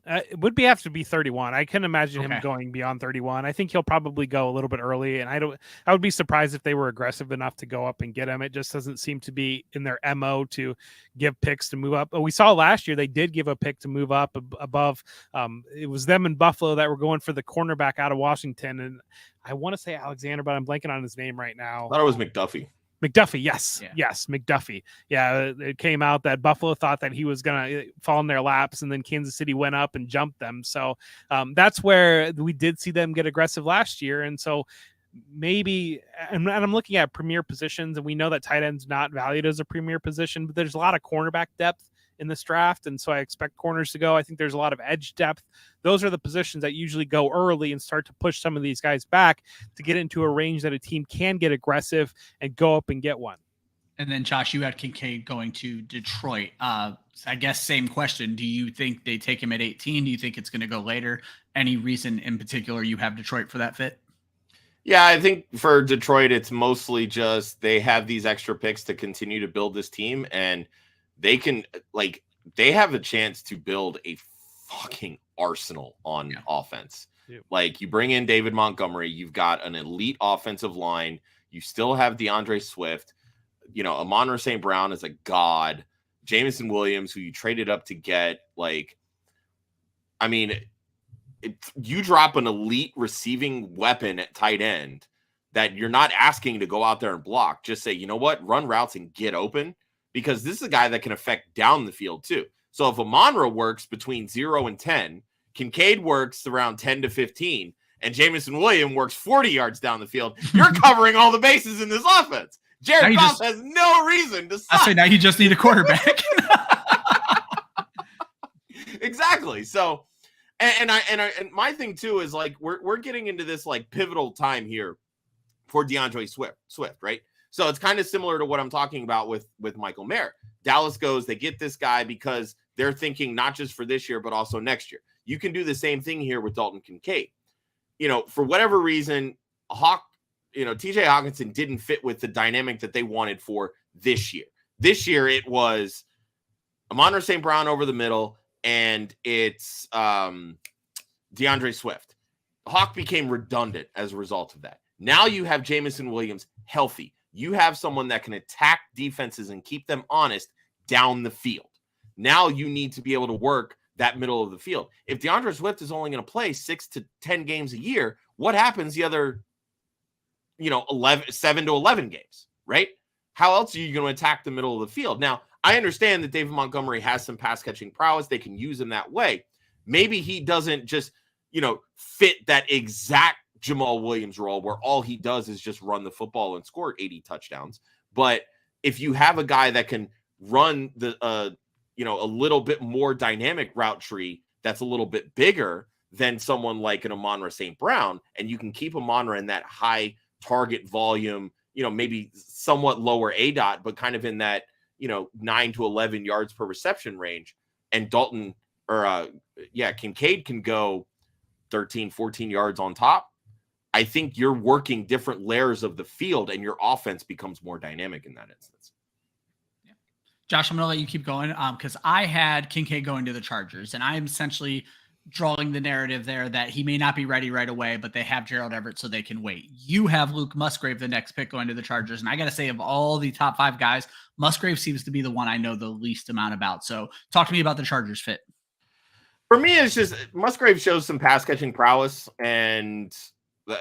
S3: It would have to be 31. I couldn't imagine him going beyond 31. I think he'll probably go a little bit early, and I would be surprised if they were aggressive enough to go up and get him. It just doesn't seem to be in their MO to give picks to move up. But we saw last year they did give a pick to move up above. It was them in Buffalo that were going for the cornerback out of Washington, and I want to say Alexander, but I'm blanking on his name right now.
S1: I thought it was McDuffie.
S3: McDuffie, yes, McDuffie. Yeah, it came out that Buffalo thought that he was going to fall in their laps, and then Kansas City went up and jumped them. So that's where we did see them get aggressive last year. And so maybe, and I'm looking at premier positions, and we know that tight end's not valued as a premier position, but there's a lot of cornerback depth in this draft, and so I expect corners to go. I think there's a lot of edge depth. Those are the positions that usually go early and start to push some of these guys back to get into a range that a team can get aggressive and go up and get one.
S2: And then Josh, you had Kincaid going to Detroit. I guess same question. Do you think they take him at 18? Do you think it's going to go later? Any reason in particular you have Detroit for that fit?
S1: Yeah, I think for Detroit, it's mostly just they have these extra picks to continue to build this team, and they can, they have a chance to build a fucking arsenal on offense. Yeah. Like, you bring in David Montgomery, you've got an elite offensive line. You still have DeAndre Swift. Amon-Ra St. Brown is a god. Jameson Williams, who you traded up to get. You drop an elite receiving weapon at tight end that you're not asking to go out there and block. Just say, you know what, run routes and get open. Because this is a guy that can affect down the field too. So if Amon-Ra works between 0 and 10, Kincaid works around 10 to 15, and Jameson Williams works 40 yards down the field, you're covering all the bases in this offense. Jared Goff has no reason to suck.
S2: I say now you just need a quarterback.
S1: exactly. So, and my thing too is like we're getting into this like pivotal time here for DeAndre Swift, right? So it's kind of similar to what I'm talking about with Michael Mayer. Dallas goes, they get this guy because they're thinking not just for this year, but also next year. You can do the same thing here with Dalton Kincaid. For whatever reason, TJ Hawkinson didn't fit with the dynamic that they wanted for this year. This year, it was Amon-Ra St. Brown over the middle, and it's DeAndre Swift. Hawk became redundant as a result of that. Now you have Jamison Williams healthy. You have someone that can attack defenses and keep them honest down the field. Now you need to be able to work that middle of the field. If DeAndre Swift is only going to play 6 to 10 games a year, what happens the other, 7 to 11 games, right? How else are you going to attack the middle of the field? Now, I understand that David Montgomery has some pass catching prowess. They can use him that way. Maybe he doesn't just, fit that exact Jamal Williams role where all he does is just run the football and score 80 touchdowns. But if you have a guy that can run the, a little bit more dynamic route tree that's a little bit bigger than someone like an Amon-Ra St. Brown, and you can keep Amon-Ra in that high target volume, maybe somewhat lower ADOT, but kind of in that, 9 to 11 yards per reception range. And Kincaid can go 13, 14 yards on top. I think you're working different layers of the field and your offense becomes more dynamic in that instance.
S2: Yeah. Josh, I'm going to let you keep going because I had Kincaid going to the Chargers, and I'm essentially drawing the narrative there that he may not be ready right away, but they have Gerald Everett so they can wait. You have Luke Musgrave, the next pick, going to the Chargers. And I got to say, of all the top 5 guys, Musgrave seems to be the one I know the least amount about. So talk to me about the Chargers fit.
S1: For me, it's just Musgrave shows some pass catching prowess, and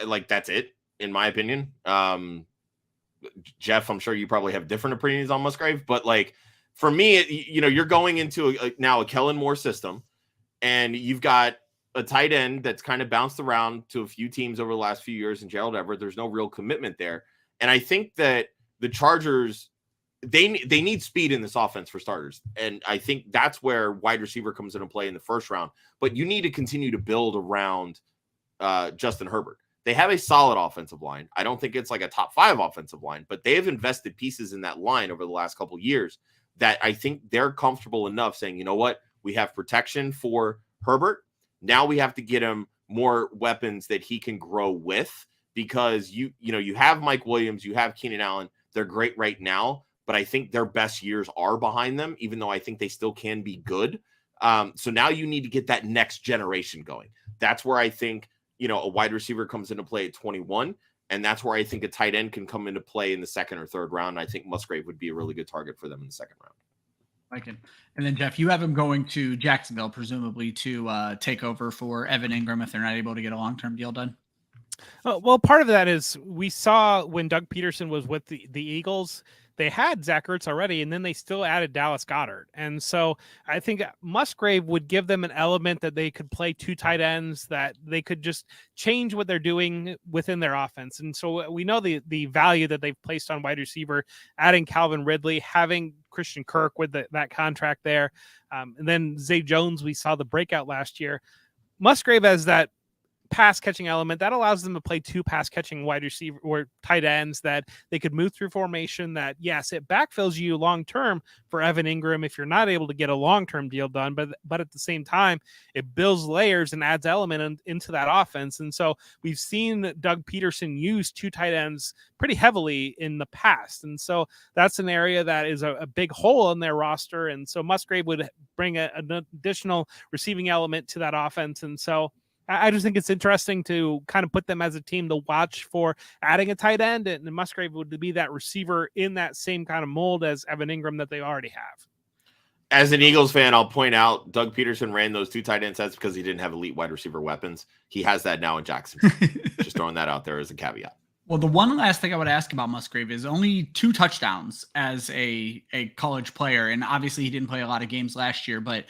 S1: like that's it, in my opinion. Jeff, I'm sure you probably have different opinions on Musgrave, but like for me, you're going into now a Kellen Moore system, and you've got a tight end that's kind of bounced around to a few teams over the last few years in Gerald Everett. There's no real commitment there. And I think that the Chargers, they need speed in this offense for starters. And I think that's where wide receiver comes into play in the first round. But you need to continue to build around Justin Herbert. They have a solid offensive line. I don't think it's like a top 5 offensive line, but they have invested pieces in that line over the last couple of years that I think they're comfortable enough saying, you know what? We have protection for Herbert. Now we have to get him more weapons that he can grow with, because you have Mike Williams, you have Keenan Allen. They're great right now, but I think their best years are behind them, even though I think they still can be good. So now you need to get that next generation going. That's where I think, a wide receiver comes into play at 21. And that's where I think a tight end can come into play in the 2nd or 3rd round. I think Musgrave would be a really good target for them in the 2nd round.
S2: Like it. And then Jeff, you have him going to Jacksonville, presumably to take over for Evan Ingram if they're not able to get a long-term deal done.
S3: Well, part of that is we saw when Doug Peterson was with the Eagles, they had Zach Ertz already, and then they still added Dallas Goedert. And so I think Musgrave would give them an element that they could play 2 tight ends, that they could just change what they're doing within their offense. And so we know the value that they've placed on wide receiver, adding Calvin Ridley, having Christian Kirk with that contract there. And then Zay Jones, we saw the breakout last year. Musgrave as that pass catching element that allows them to play 2 pass catching wide receiver or tight ends, that they could move through formation, that yes, it backfills you long term for Evan Ingram if you're not able to get a long-term deal done, but at the same time it builds layers and adds element into that offense. And so we've seen Doug Peterson use 2 tight ends pretty heavily in the past, and so that's an area that is a big hole in their roster. And so Musgrave would bring an additional receiving element to that offense. And so I just think it's interesting to kind of put them as a team to watch for adding a tight end, and Musgrave would be that receiver in that same kind of mold as Evan Ingram that they already have.
S1: As an Eagles fan, I'll point out Doug Peterson ran those 2 tight end sets because he didn't have elite wide receiver weapons. He has that now in Jacksonville. Just throwing that out there as a caveat.
S2: Well, the one last thing I would ask about Musgrave is only 2 touchdowns as a college player, and obviously he didn't play a lot of games last year, but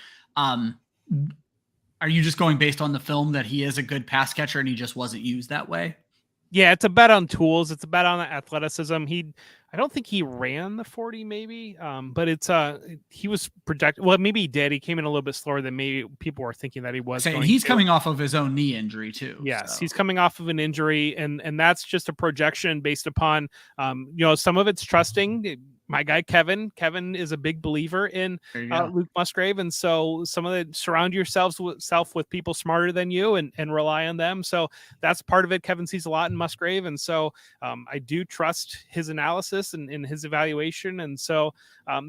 S2: are you just going based on the film that he is a good pass catcher and he just wasn't used that way?
S3: Yeah, it's a bet on tools. It's a bet on athleticism. I don't think he ran the 40, maybe, but he was projected. Well, maybe he did. He came in a little bit slower than maybe people were thinking that he was.
S2: He's coming off of his own knee injury too.
S3: Yes, so. He's coming off of an injury, and that's just a projection based upon, some of it's trusting. My guy Kevin is a big believer in Luke Musgrave, and so some of the surround yourself with people smarter than you and rely on them. So that's part of it. Kevin sees a lot in Musgrave, and so I do trust his analysis and his evaluation, and so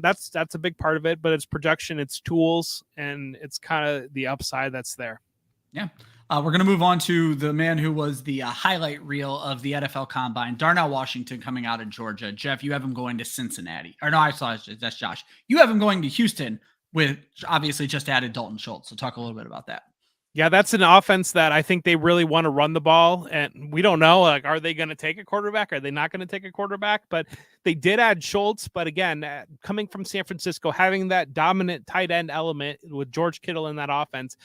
S3: that's a big part of it. But it's projection, it's tools, and it's kind of the upside that's there.
S2: Yeah. We're going to move on to the man who was the highlight reel of the NFL Combine, Darnell Washington, coming out of Georgia. Jeff, you have him going to Cincinnati. Or no, I saw that's Josh. You have him going to Houston with obviously just added Dalton Schultz. So talk a little bit about that.
S3: Yeah, that's an offense that I think they really want to run the ball. And we don't know, are they going to take a quarterback? Are they not going to take a quarterback? But they did add Schultz. But again, coming from San Francisco, having that dominant tight end element with George Kittle in that offense,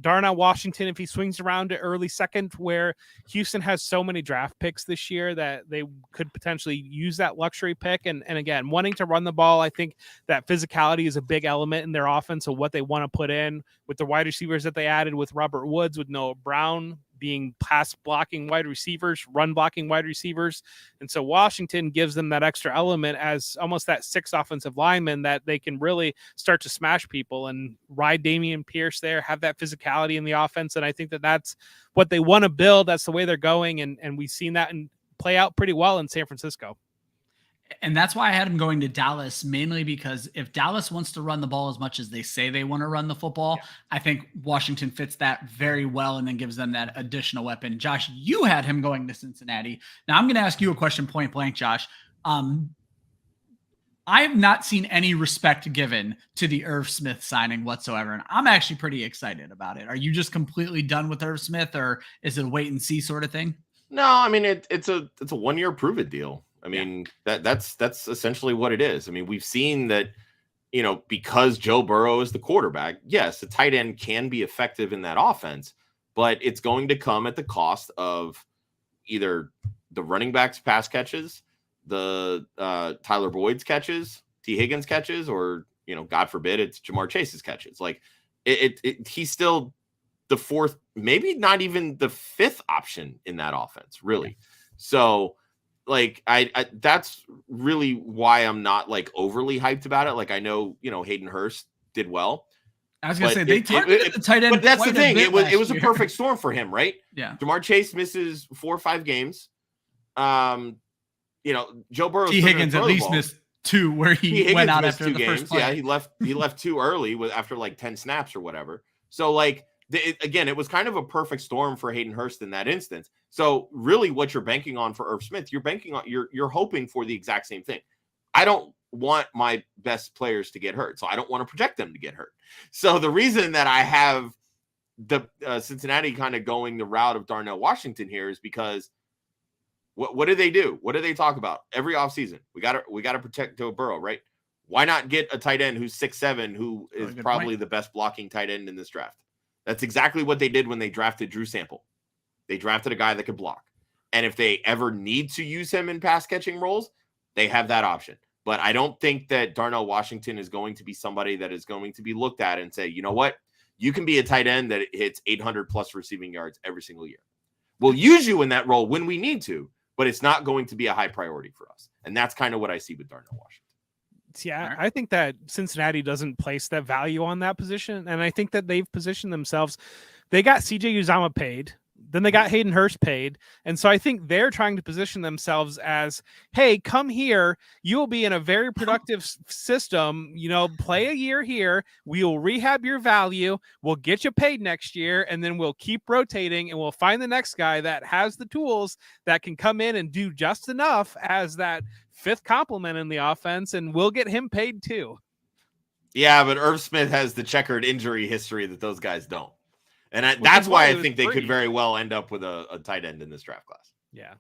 S3: Darnell Washington, if he swings around to early second, where Houston has so many draft picks this year that they could potentially use that luxury pick. And again, wanting to run the ball, I think that physicality is a big element in their offense of what they want to put in with the wide receivers that they added with Robert Woods, with Noah Brown being pass blocking wide receivers, run blocking wide receivers. And so Washington gives them that extra element as almost that sixth offensive lineman that they can really start to smash people and ride Dameon Pierce there, have that physicality in the offense. And I think that that's what they want to build. That's the way they're going. And we've seen that and play out pretty well in San Francisco.
S2: And that's why I had him going to Dallas, mainly because if Dallas wants to run the ball as much as they say they want to run the football, I think Washington fits that very well and then gives them that additional weapon. Josh, you had him going to Cincinnati. Now I'm going to ask you a question point blank, Josh. I have not seen any respect given to the Irv Smith signing whatsoever, and I'm actually pretty excited about it. Are you just completely done with Irv Smith, or is it a wait and see sort of thing?
S1: No, I mean it's a 1-year prove it deal. I mean, that's essentially what it is. I mean, we've seen that, because Joe Burrow is the quarterback, yes, the tight end can be effective in that offense, but it's going to come at the cost of either the running backs pass catches, the Tyler Boyd's catches, T. Higgins catches, or, God forbid, it's Jamar Chase's catches. Like he's still the fourth, maybe not even the fifth option in that offense, really. So, like I that's really why I'm not like overly hyped about it. Like I know, Hayden Hurst did well.
S2: I was gonna say they targeted the tight end.
S1: But that's the thing. It was a perfect storm for him, right?
S2: Yeah.
S1: Jamar Chase misses 4 or 5 games. Joe Burrow.
S2: T. Higgins at least missed 2 where he went out after the first play.
S1: Yeah, he left too early after like 10 snaps or whatever. So like again, it was kind of a perfect storm for Hayden Hurst in that instance. So really what you're banking on for Irv Smith, you're hoping for the exact same thing. I don't want my best players to get hurt, so I don't want to project them to get hurt. So the reason that I have the Cincinnati kind of going the route of Darnell Washington here is because what do they do? What do they talk about every offseason? We got to protect Joe Burrow, right? Why not get a tight end who's 6'7", who is probably the best blocking tight end in this draft? That's exactly what they did when they drafted Drew Sample. They drafted a guy that could block. And if they ever need to use him in pass catching roles, they have that option. But I don't think that Darnell Washington is going to be somebody that is going to be looked at and say, you know what? You can be a tight end that hits 800 plus receiving yards every single year. We'll use you in that role when we need to, but it's not going to be a high priority for us. And that's kind of what I see with Darnell Washington.
S3: Yeah, I think that Cincinnati doesn't place that value on that position. And I think that they've positioned themselves. They got CJ Uzomah paid. Then they got Hayden Hurst paid. And so I think they're trying to position themselves as, hey, come here. You will be in a very productive system. Play a year here. We will rehab your value. We'll get you paid next year. And then we'll keep rotating and we'll find the next guy that has the tools that can come in and do just enough as that fifth complement in the offense. And we'll get him paid too.
S1: Yeah, but Irv Smith has the checkered injury history that those guys don't. And that's why I think they could very well end up with a tight end in this draft class.
S3: Yeah.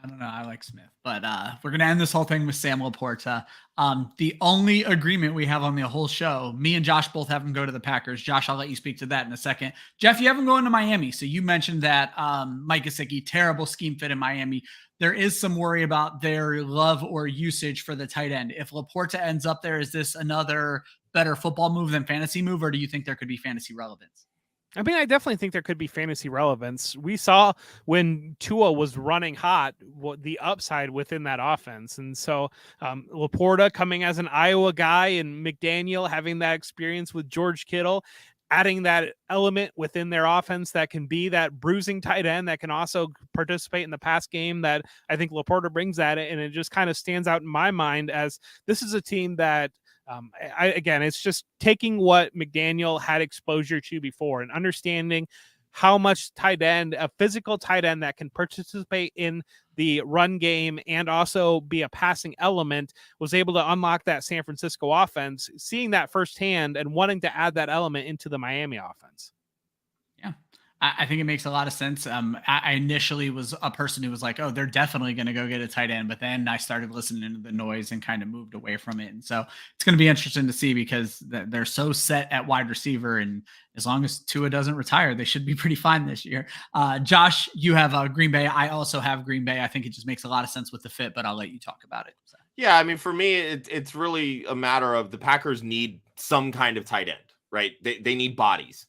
S2: I don't know. I like Smith, but we're going to end this whole thing with Sam Laporta. The only agreement we have on the whole show, me and Josh both have him go to the Packers. Josh, I'll let you speak to that in a second. Jeff, you have him going to Miami. So you mentioned that Mike Gesicki, terrible scheme fit in Miami. There is some worry about their love or usage for the tight end. If Laporta ends up there, is this another better football move than fantasy move, or do you think there could be fantasy relevance?
S3: I mean, I definitely think there could be fantasy relevance. We saw when Tua was running hot, the upside within that offense. And so Laporta coming as an Iowa guy and McDaniel having that experience with George Kittle, adding that element within their offense that can be that bruising tight end that can also participate in the pass game, that I think Laporta brings at it. And it just kind of stands out in my mind as this is a team that, again, it's just taking what McDaniel had exposure to before and understanding how much tight end, a physical tight end that can participate in the run game and also be a passing element, was able to unlock that San Francisco offense, seeing that firsthand and wanting to add that element into the Miami offense.
S2: Yeah. I think it makes a lot of sense. I initially was a person who was like, oh, they're definitely going to go get a tight end. But then I started listening to the noise and kind of moved away from it. And so it's going to be interesting to see because they're so set at wide receiver. And as long as Tua doesn't retire, they should be pretty fine this year. Josh, you have Green Bay. I also have Green Bay. I think it just makes a lot of sense with the fit, but I'll let you talk about it. So.
S1: Yeah, I mean, for me, it's really a matter of the Packers need some kind of tight end, right? They need bodies.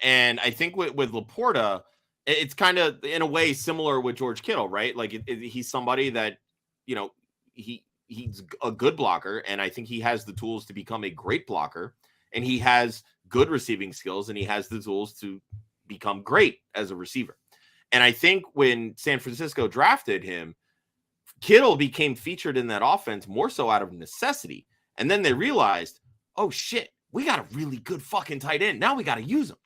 S1: And I think with Laporta, it's kind of in a way similar with George Kittle, right? Like he's somebody that, you know, he's a good blocker. And I think he has the tools to become a great blocker. And he has good receiving skills and he has the tools to become great as a receiver. And I think when San Francisco drafted him, Kittle became featured in that offense more so out of necessity. And then they realized, oh shit, we got a really good fucking tight end. Now we got to use him.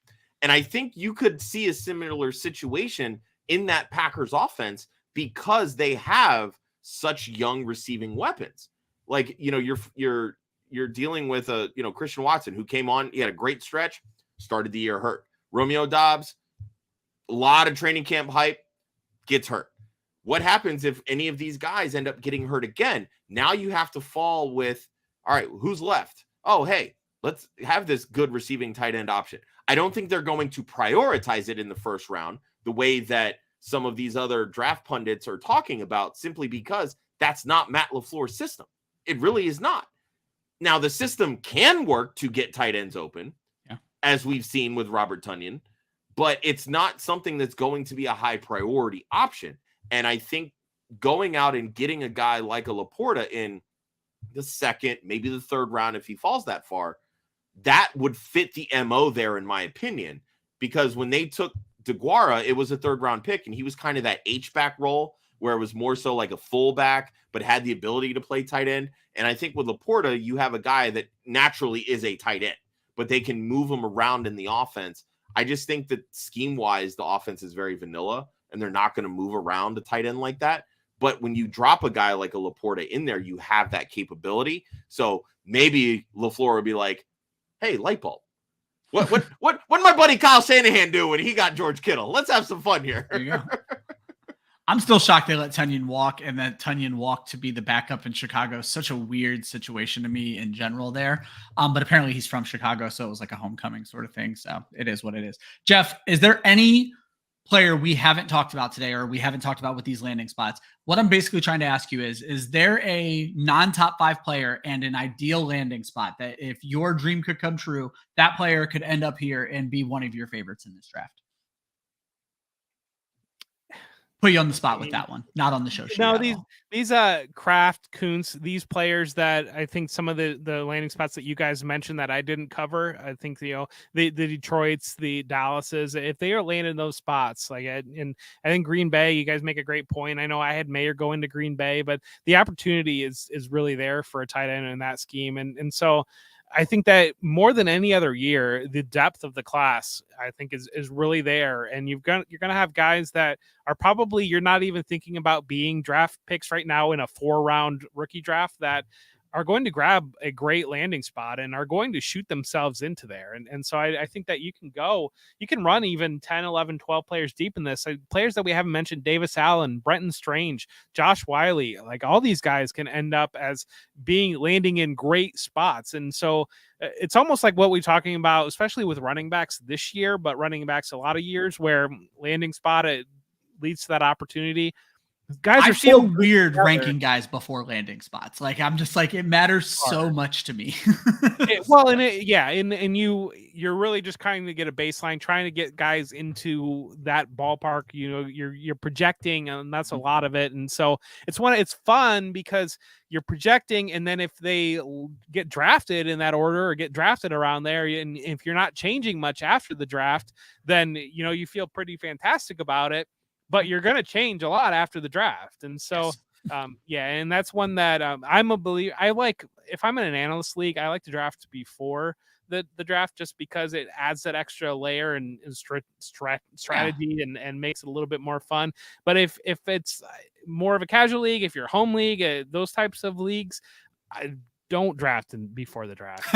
S1: And I think you could see a similar situation in that Packers offense because they have such young receiving weapons. Like, you know, you're dealing with Christian Watson, who came on, he had a great stretch, started the year hurt. Romeo Doubs, a lot of training camp hype, gets hurt. What happens if any of these guys end up getting hurt again? Now you have to fall with, all right, who's left? Oh, hey, let's have this good receiving tight end option. I don't think they're going to prioritize it in the first round the way that some of these other draft pundits are talking about, simply because that's not Matt LaFleur's system. It really is not. Now, the system can work to get tight ends open, as we've seen with Robert Tonyan, but it's not something that's going to be a high priority option. And I think going out and getting a guy like a Laporta in the second, maybe the third round, if he falls that far, that would fit the MO there, in my opinion, because when they took DeGuara, it was a third round pick and he was kind of that H-back role where it was more so like a fullback, but had the ability to play tight end. And I think with Laporta, you have a guy that naturally is a tight end, but they can move him around in the offense. I just think that scheme wise, the offense is very vanilla and they're not going to move around a tight end like that. But when you drop a guy like a Laporta in there, you have that capability. So maybe LaFleur would be like, hey, light bulb. What did my buddy Kyle Shanahan do when he got George Kittle? Let's have some fun here.
S2: There you go. I'm still shocked they let Tonyan walk, and that Tonyan walked to be the backup in Chicago. Such a weird situation to me in general there. But apparently he's from Chicago, so it was like a homecoming sort of thing. So it is what it is. Jeff, is there any player we haven't talked about today or we haven't talked about with these landing spots? What I'm basically trying to ask you is there a non-top 5 player and an ideal landing spot that if your dream could come true, that player could end up here and be one of your favorites in this draft? Put you on the spot with that one, not on the show.
S3: No, these Kraft, Kuntz, these players that I think some of the landing spots that you guys mentioned that I didn't cover, I think the Detroits, the Dallases, if they are landing those spots, like and I think Green Bay, you guys make a great point. I know I had Mayer going to Green Bay, but the opportunity is really there for a tight end in that scheme, and so I think that more than any other year, the depth of the class, I think, is really there. And you're going to have guys that are probably, you're not even thinking about being draft picks right now in a 4-round rookie draft, that are going to grab a great landing spot and are going to shoot themselves into there. And so I think that you can run even 10, 11, 12 players deep in this. Players that we haven't mentioned, Davis Allen, Brenton Strange, Josh Wiley, like all these guys can end up as landing in great spots. And so it's almost like what we're talking about, especially with running backs this year, but running backs a lot of years where landing spot leads to that opportunity. Guys
S2: I
S3: are
S2: feel
S3: so
S2: weird ranking guys before landing spots. Like I'm just like, it matters so much to me.
S3: You're really just trying to get a baseline, trying to get guys into that ballpark. You're projecting, and that's a lot of it. And so it's fun because you're projecting, and then if they get drafted in that order or get drafted around there, and if you're not changing much after the draft, then you feel pretty fantastic about it. But you're going to change a lot after the draft. And so, and that's one that I'm a believer. If I'm in an analyst league, I like to draft before the draft just because it adds that extra layer and strategy and makes it a little bit more fun. But if it's more of a casual league, if you're a home league, those types of leagues, I don't draft before the draft.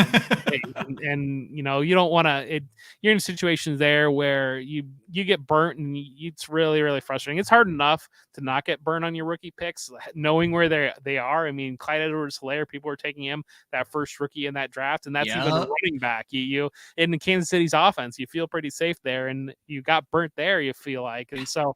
S3: and you don't want to, you're in situations there where you get burnt, and it's really, really frustrating. It's hard enough to not get burnt on your rookie picks, knowing where they are. I mean, Clyde Edwards-Helaire, people are taking him that first rookie in that draft, and that's even a running back. You in Kansas City's offense, you feel pretty safe there, and you got burnt there, you feel like. And so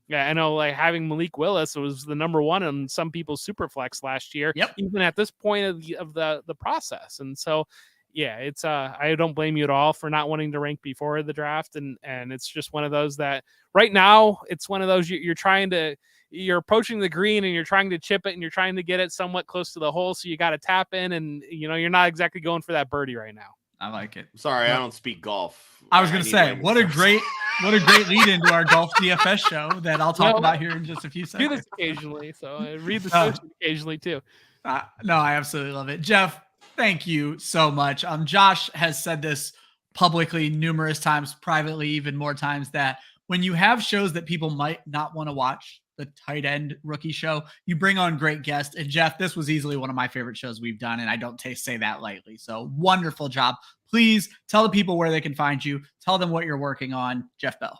S3: yeah, I know, like having Malik Willis was the number one on some people's Superflex last year, even at this point of the process. And so, yeah, it's I don't blame you at all for not wanting to rank before the draft. And it's just one of those that right now it's one of those you're approaching the green and you're trying to chip it and you're trying to get it somewhat close to the hole. So you got to tap in, and you're not exactly going for that birdie right now.
S2: I like it.
S1: Sorry, I don't speak golf.
S2: I was going to say, what a great lead into our golf DFS show that I'll talk about here in just a few seconds.
S3: Do this occasionally, so I read the social occasionally too.
S2: No, I absolutely love it. Jeff, thank you so much. Josh has said this publicly numerous times, privately even more times, that when you have shows that people might not want to watch, the tight end rookie show, you bring on great guests. And Jeff, this was easily one of my favorite shows we've done, and I don't say that lightly. So wonderful job. Please tell the people where they can find you. Tell them what you're working on. Jeff Bell.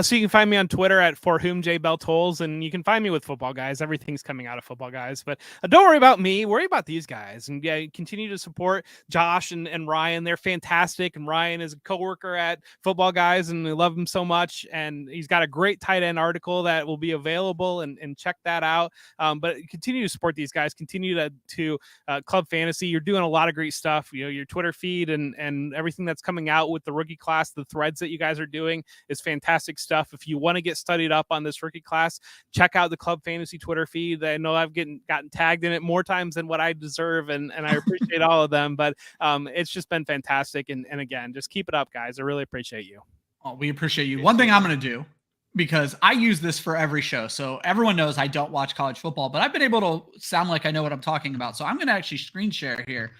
S3: So you can find me on Twitter at For Whom J Bell Tolls, and you can find me with Football Guys. Everything's coming out of Football Guys, but don't worry about me. Worry about these guys, and continue to support Josh and Ryan. They're fantastic, and Ryan is a coworker at Football Guys, and we love him so much. And he's got a great tight end article that will be available, and check that out. But continue to support these guys. Continue to Club Fantasy. You're doing a lot of great stuff. Your Twitter feed and everything that's coming out with the rookie class, the threads that you guys are doing is fantastic stuff. If you want to get studied up on this rookie class, check out the Club Fantasy Twitter feed. I know I've gotten tagged in it more times than what I deserve, and I appreciate all of them, but it's just been fantastic. And again, just keep it up, guys. I really appreciate you.
S2: Oh, we appreciate you. One thing I'm going to do, because I use this for every show, so everyone knows I don't watch college football, but I've been able to sound like I know what I'm talking about. So I'm going to actually screen share here.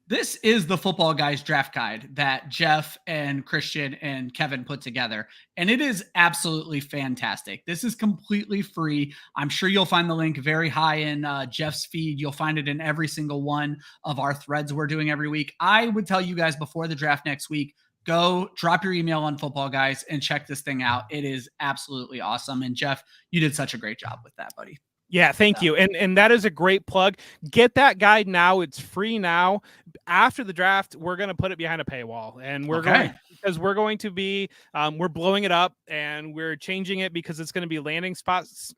S2: This is the Football Guys draft guide that Jeff and Christian and Kevin put together, and it is absolutely fantastic. This is completely free. I'm sure you'll find the link very high in Jeff's feed. You'll find it in every single one of our threads we're doing every week. I would tell you guys before the draft next week, go drop your email on Football Guys and check this thing out. It is absolutely awesome. And Jeff, you did such a great job with that, buddy.
S3: Yeah, thank you. And that is a great plug. Get that guide now. It's free now. After the draft, we're going to put it behind a paywall, and we're going to be we're blowing it up, and we're changing it because it's going to be landing spots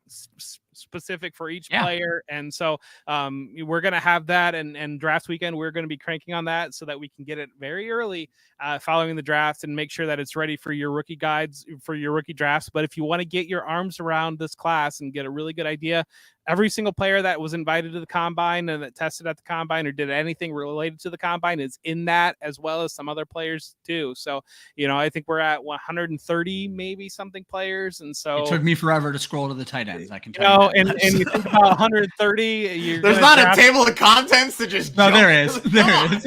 S3: specific for each player. And so we're going to have that, and draft weekend, we're going to be cranking on that so that we can get it very early following the draft and make sure that it's ready for your rookie guides, for your rookie drafts. But if you want to get your arms around this class and get a really good idea, every single player that was invited to the combine and that tested at the combine or did anything related to the combine is in that, as well as some other players too. So, I think we're at 130, maybe something players. And so
S2: it took me forever to scroll to the tight ends. I can tell you.
S3: And you think about 130,
S1: there's not a table of contents to just
S2: no, there is. There is.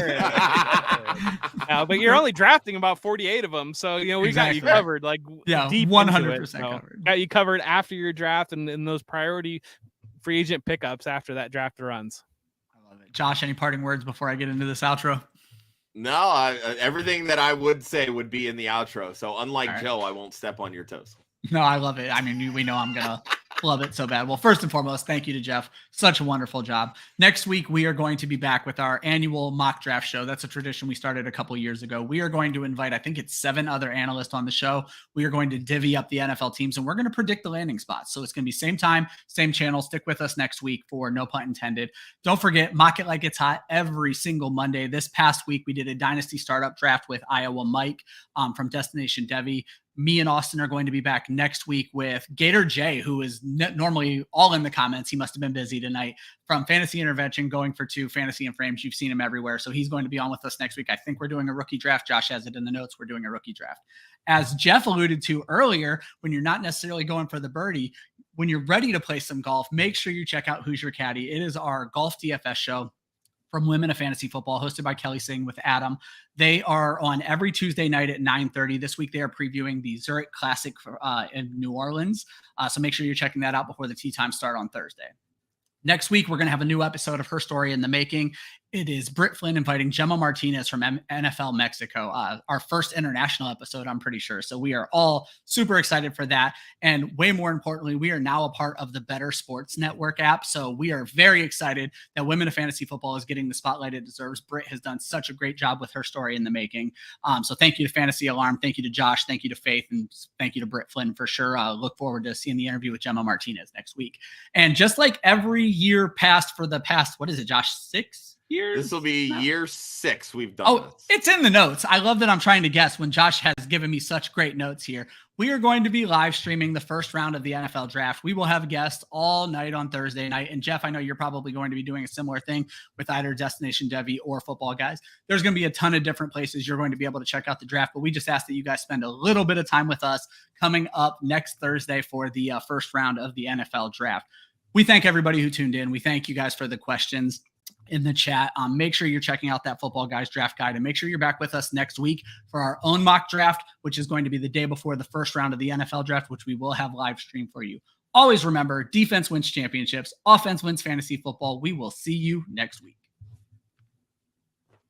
S3: But you're only drafting about 48 of them. So, we got you covered, like deep
S2: 100% covered.
S3: Got you covered after your draft and those priority free agent pickups after that draft runs.
S2: love it. Josh, any parting words before I get into this outro?
S1: No, everything that I would say would be in the outro. So unlike
S2: All right.
S1: Joe, I won't step on your toes.
S2: No, I love it. I mean, we know I'm going to love it so bad. Well, first and foremost, thank you to Jeff. Such a wonderful job. Next week, we are going to be back with our annual mock draft show. That's a tradition we started a couple years ago. We are going to invite, I think it's 7 other analysts on the show. We are going to divvy up the NFL teams, and we're going to predict the landing spots. So it's going to be same time, same channel. Stick with us next week for No Punt Intended. Don't forget, Mock It Like It's Hot every single Monday. This past week, we did a Dynasty Startup Draft with Iowa Mike from Destination Devy. Me and Austin are going to be back next week with Gator J, who is normally all in the comments. He must have been busy tonight, from Fantasy Intervention, going for 2, Fantasy and Frames. You've seen him everywhere. So he's going to be on with us next week. I think we're doing a rookie draft. Josh has it in the notes. We're doing a rookie draft. As Jeff alluded to earlier, when you're not necessarily going for the birdie, when you're ready to play some golf, make sure you check out Who's Your Caddy. It is our golf DFS show from Women of Fantasy Football, hosted by Kelly Singh with Adam. They are on every Tuesday night at 9:30. This week, they are previewing the Zurich Classic in New Orleans. So make sure you're checking that out before the tee time start on Thursday. Next week, we're going to have a new episode of Her Story in the Making. It is Britt Flynn inviting Gemma Martinez from NFL Mexico, our first international episode, I'm pretty sure. So we are all super excited for that. And way more importantly, we are now a part of the Better Sports Network app. So we are very excited that Women of Fantasy Football is getting the spotlight it deserves. Britt has done such a great job with Her Story in the Making. So thank you to Fantasy Alarm. Thank you to Josh. Thank you to Faith. And thank you to Britt Flynn for sure. Look forward to seeing the interview with Gemma Martinez next week. And just like every year past for the past, what is it, Josh, 6 years?
S1: This will be year 6 we've done this.
S2: It's in the notes. I love that I'm trying to guess when Josh has given me such great notes here. We are going to be live streaming the first round of the NFL draft. We will have guests all night on Thursday night. And Jeff, I know you're probably going to be doing a similar thing with either Destination Devy or Football Guys. There's going to be a ton of different places you're going to be able to check out the draft, but we just ask that you guys spend a little bit of time with us coming up next Thursday for the first round of the NFL draft. We thank everybody who tuned in. We thank you guys for the questions in the chat. Make sure you're checking out that Football Guys draft guide, and make sure you're back with us next week for our own mock draft, which is going to be the day before the first round of the NFL draft, which we will have live stream for you. Always remember, defense wins championships. Offense wins fantasy football. We will see you next week.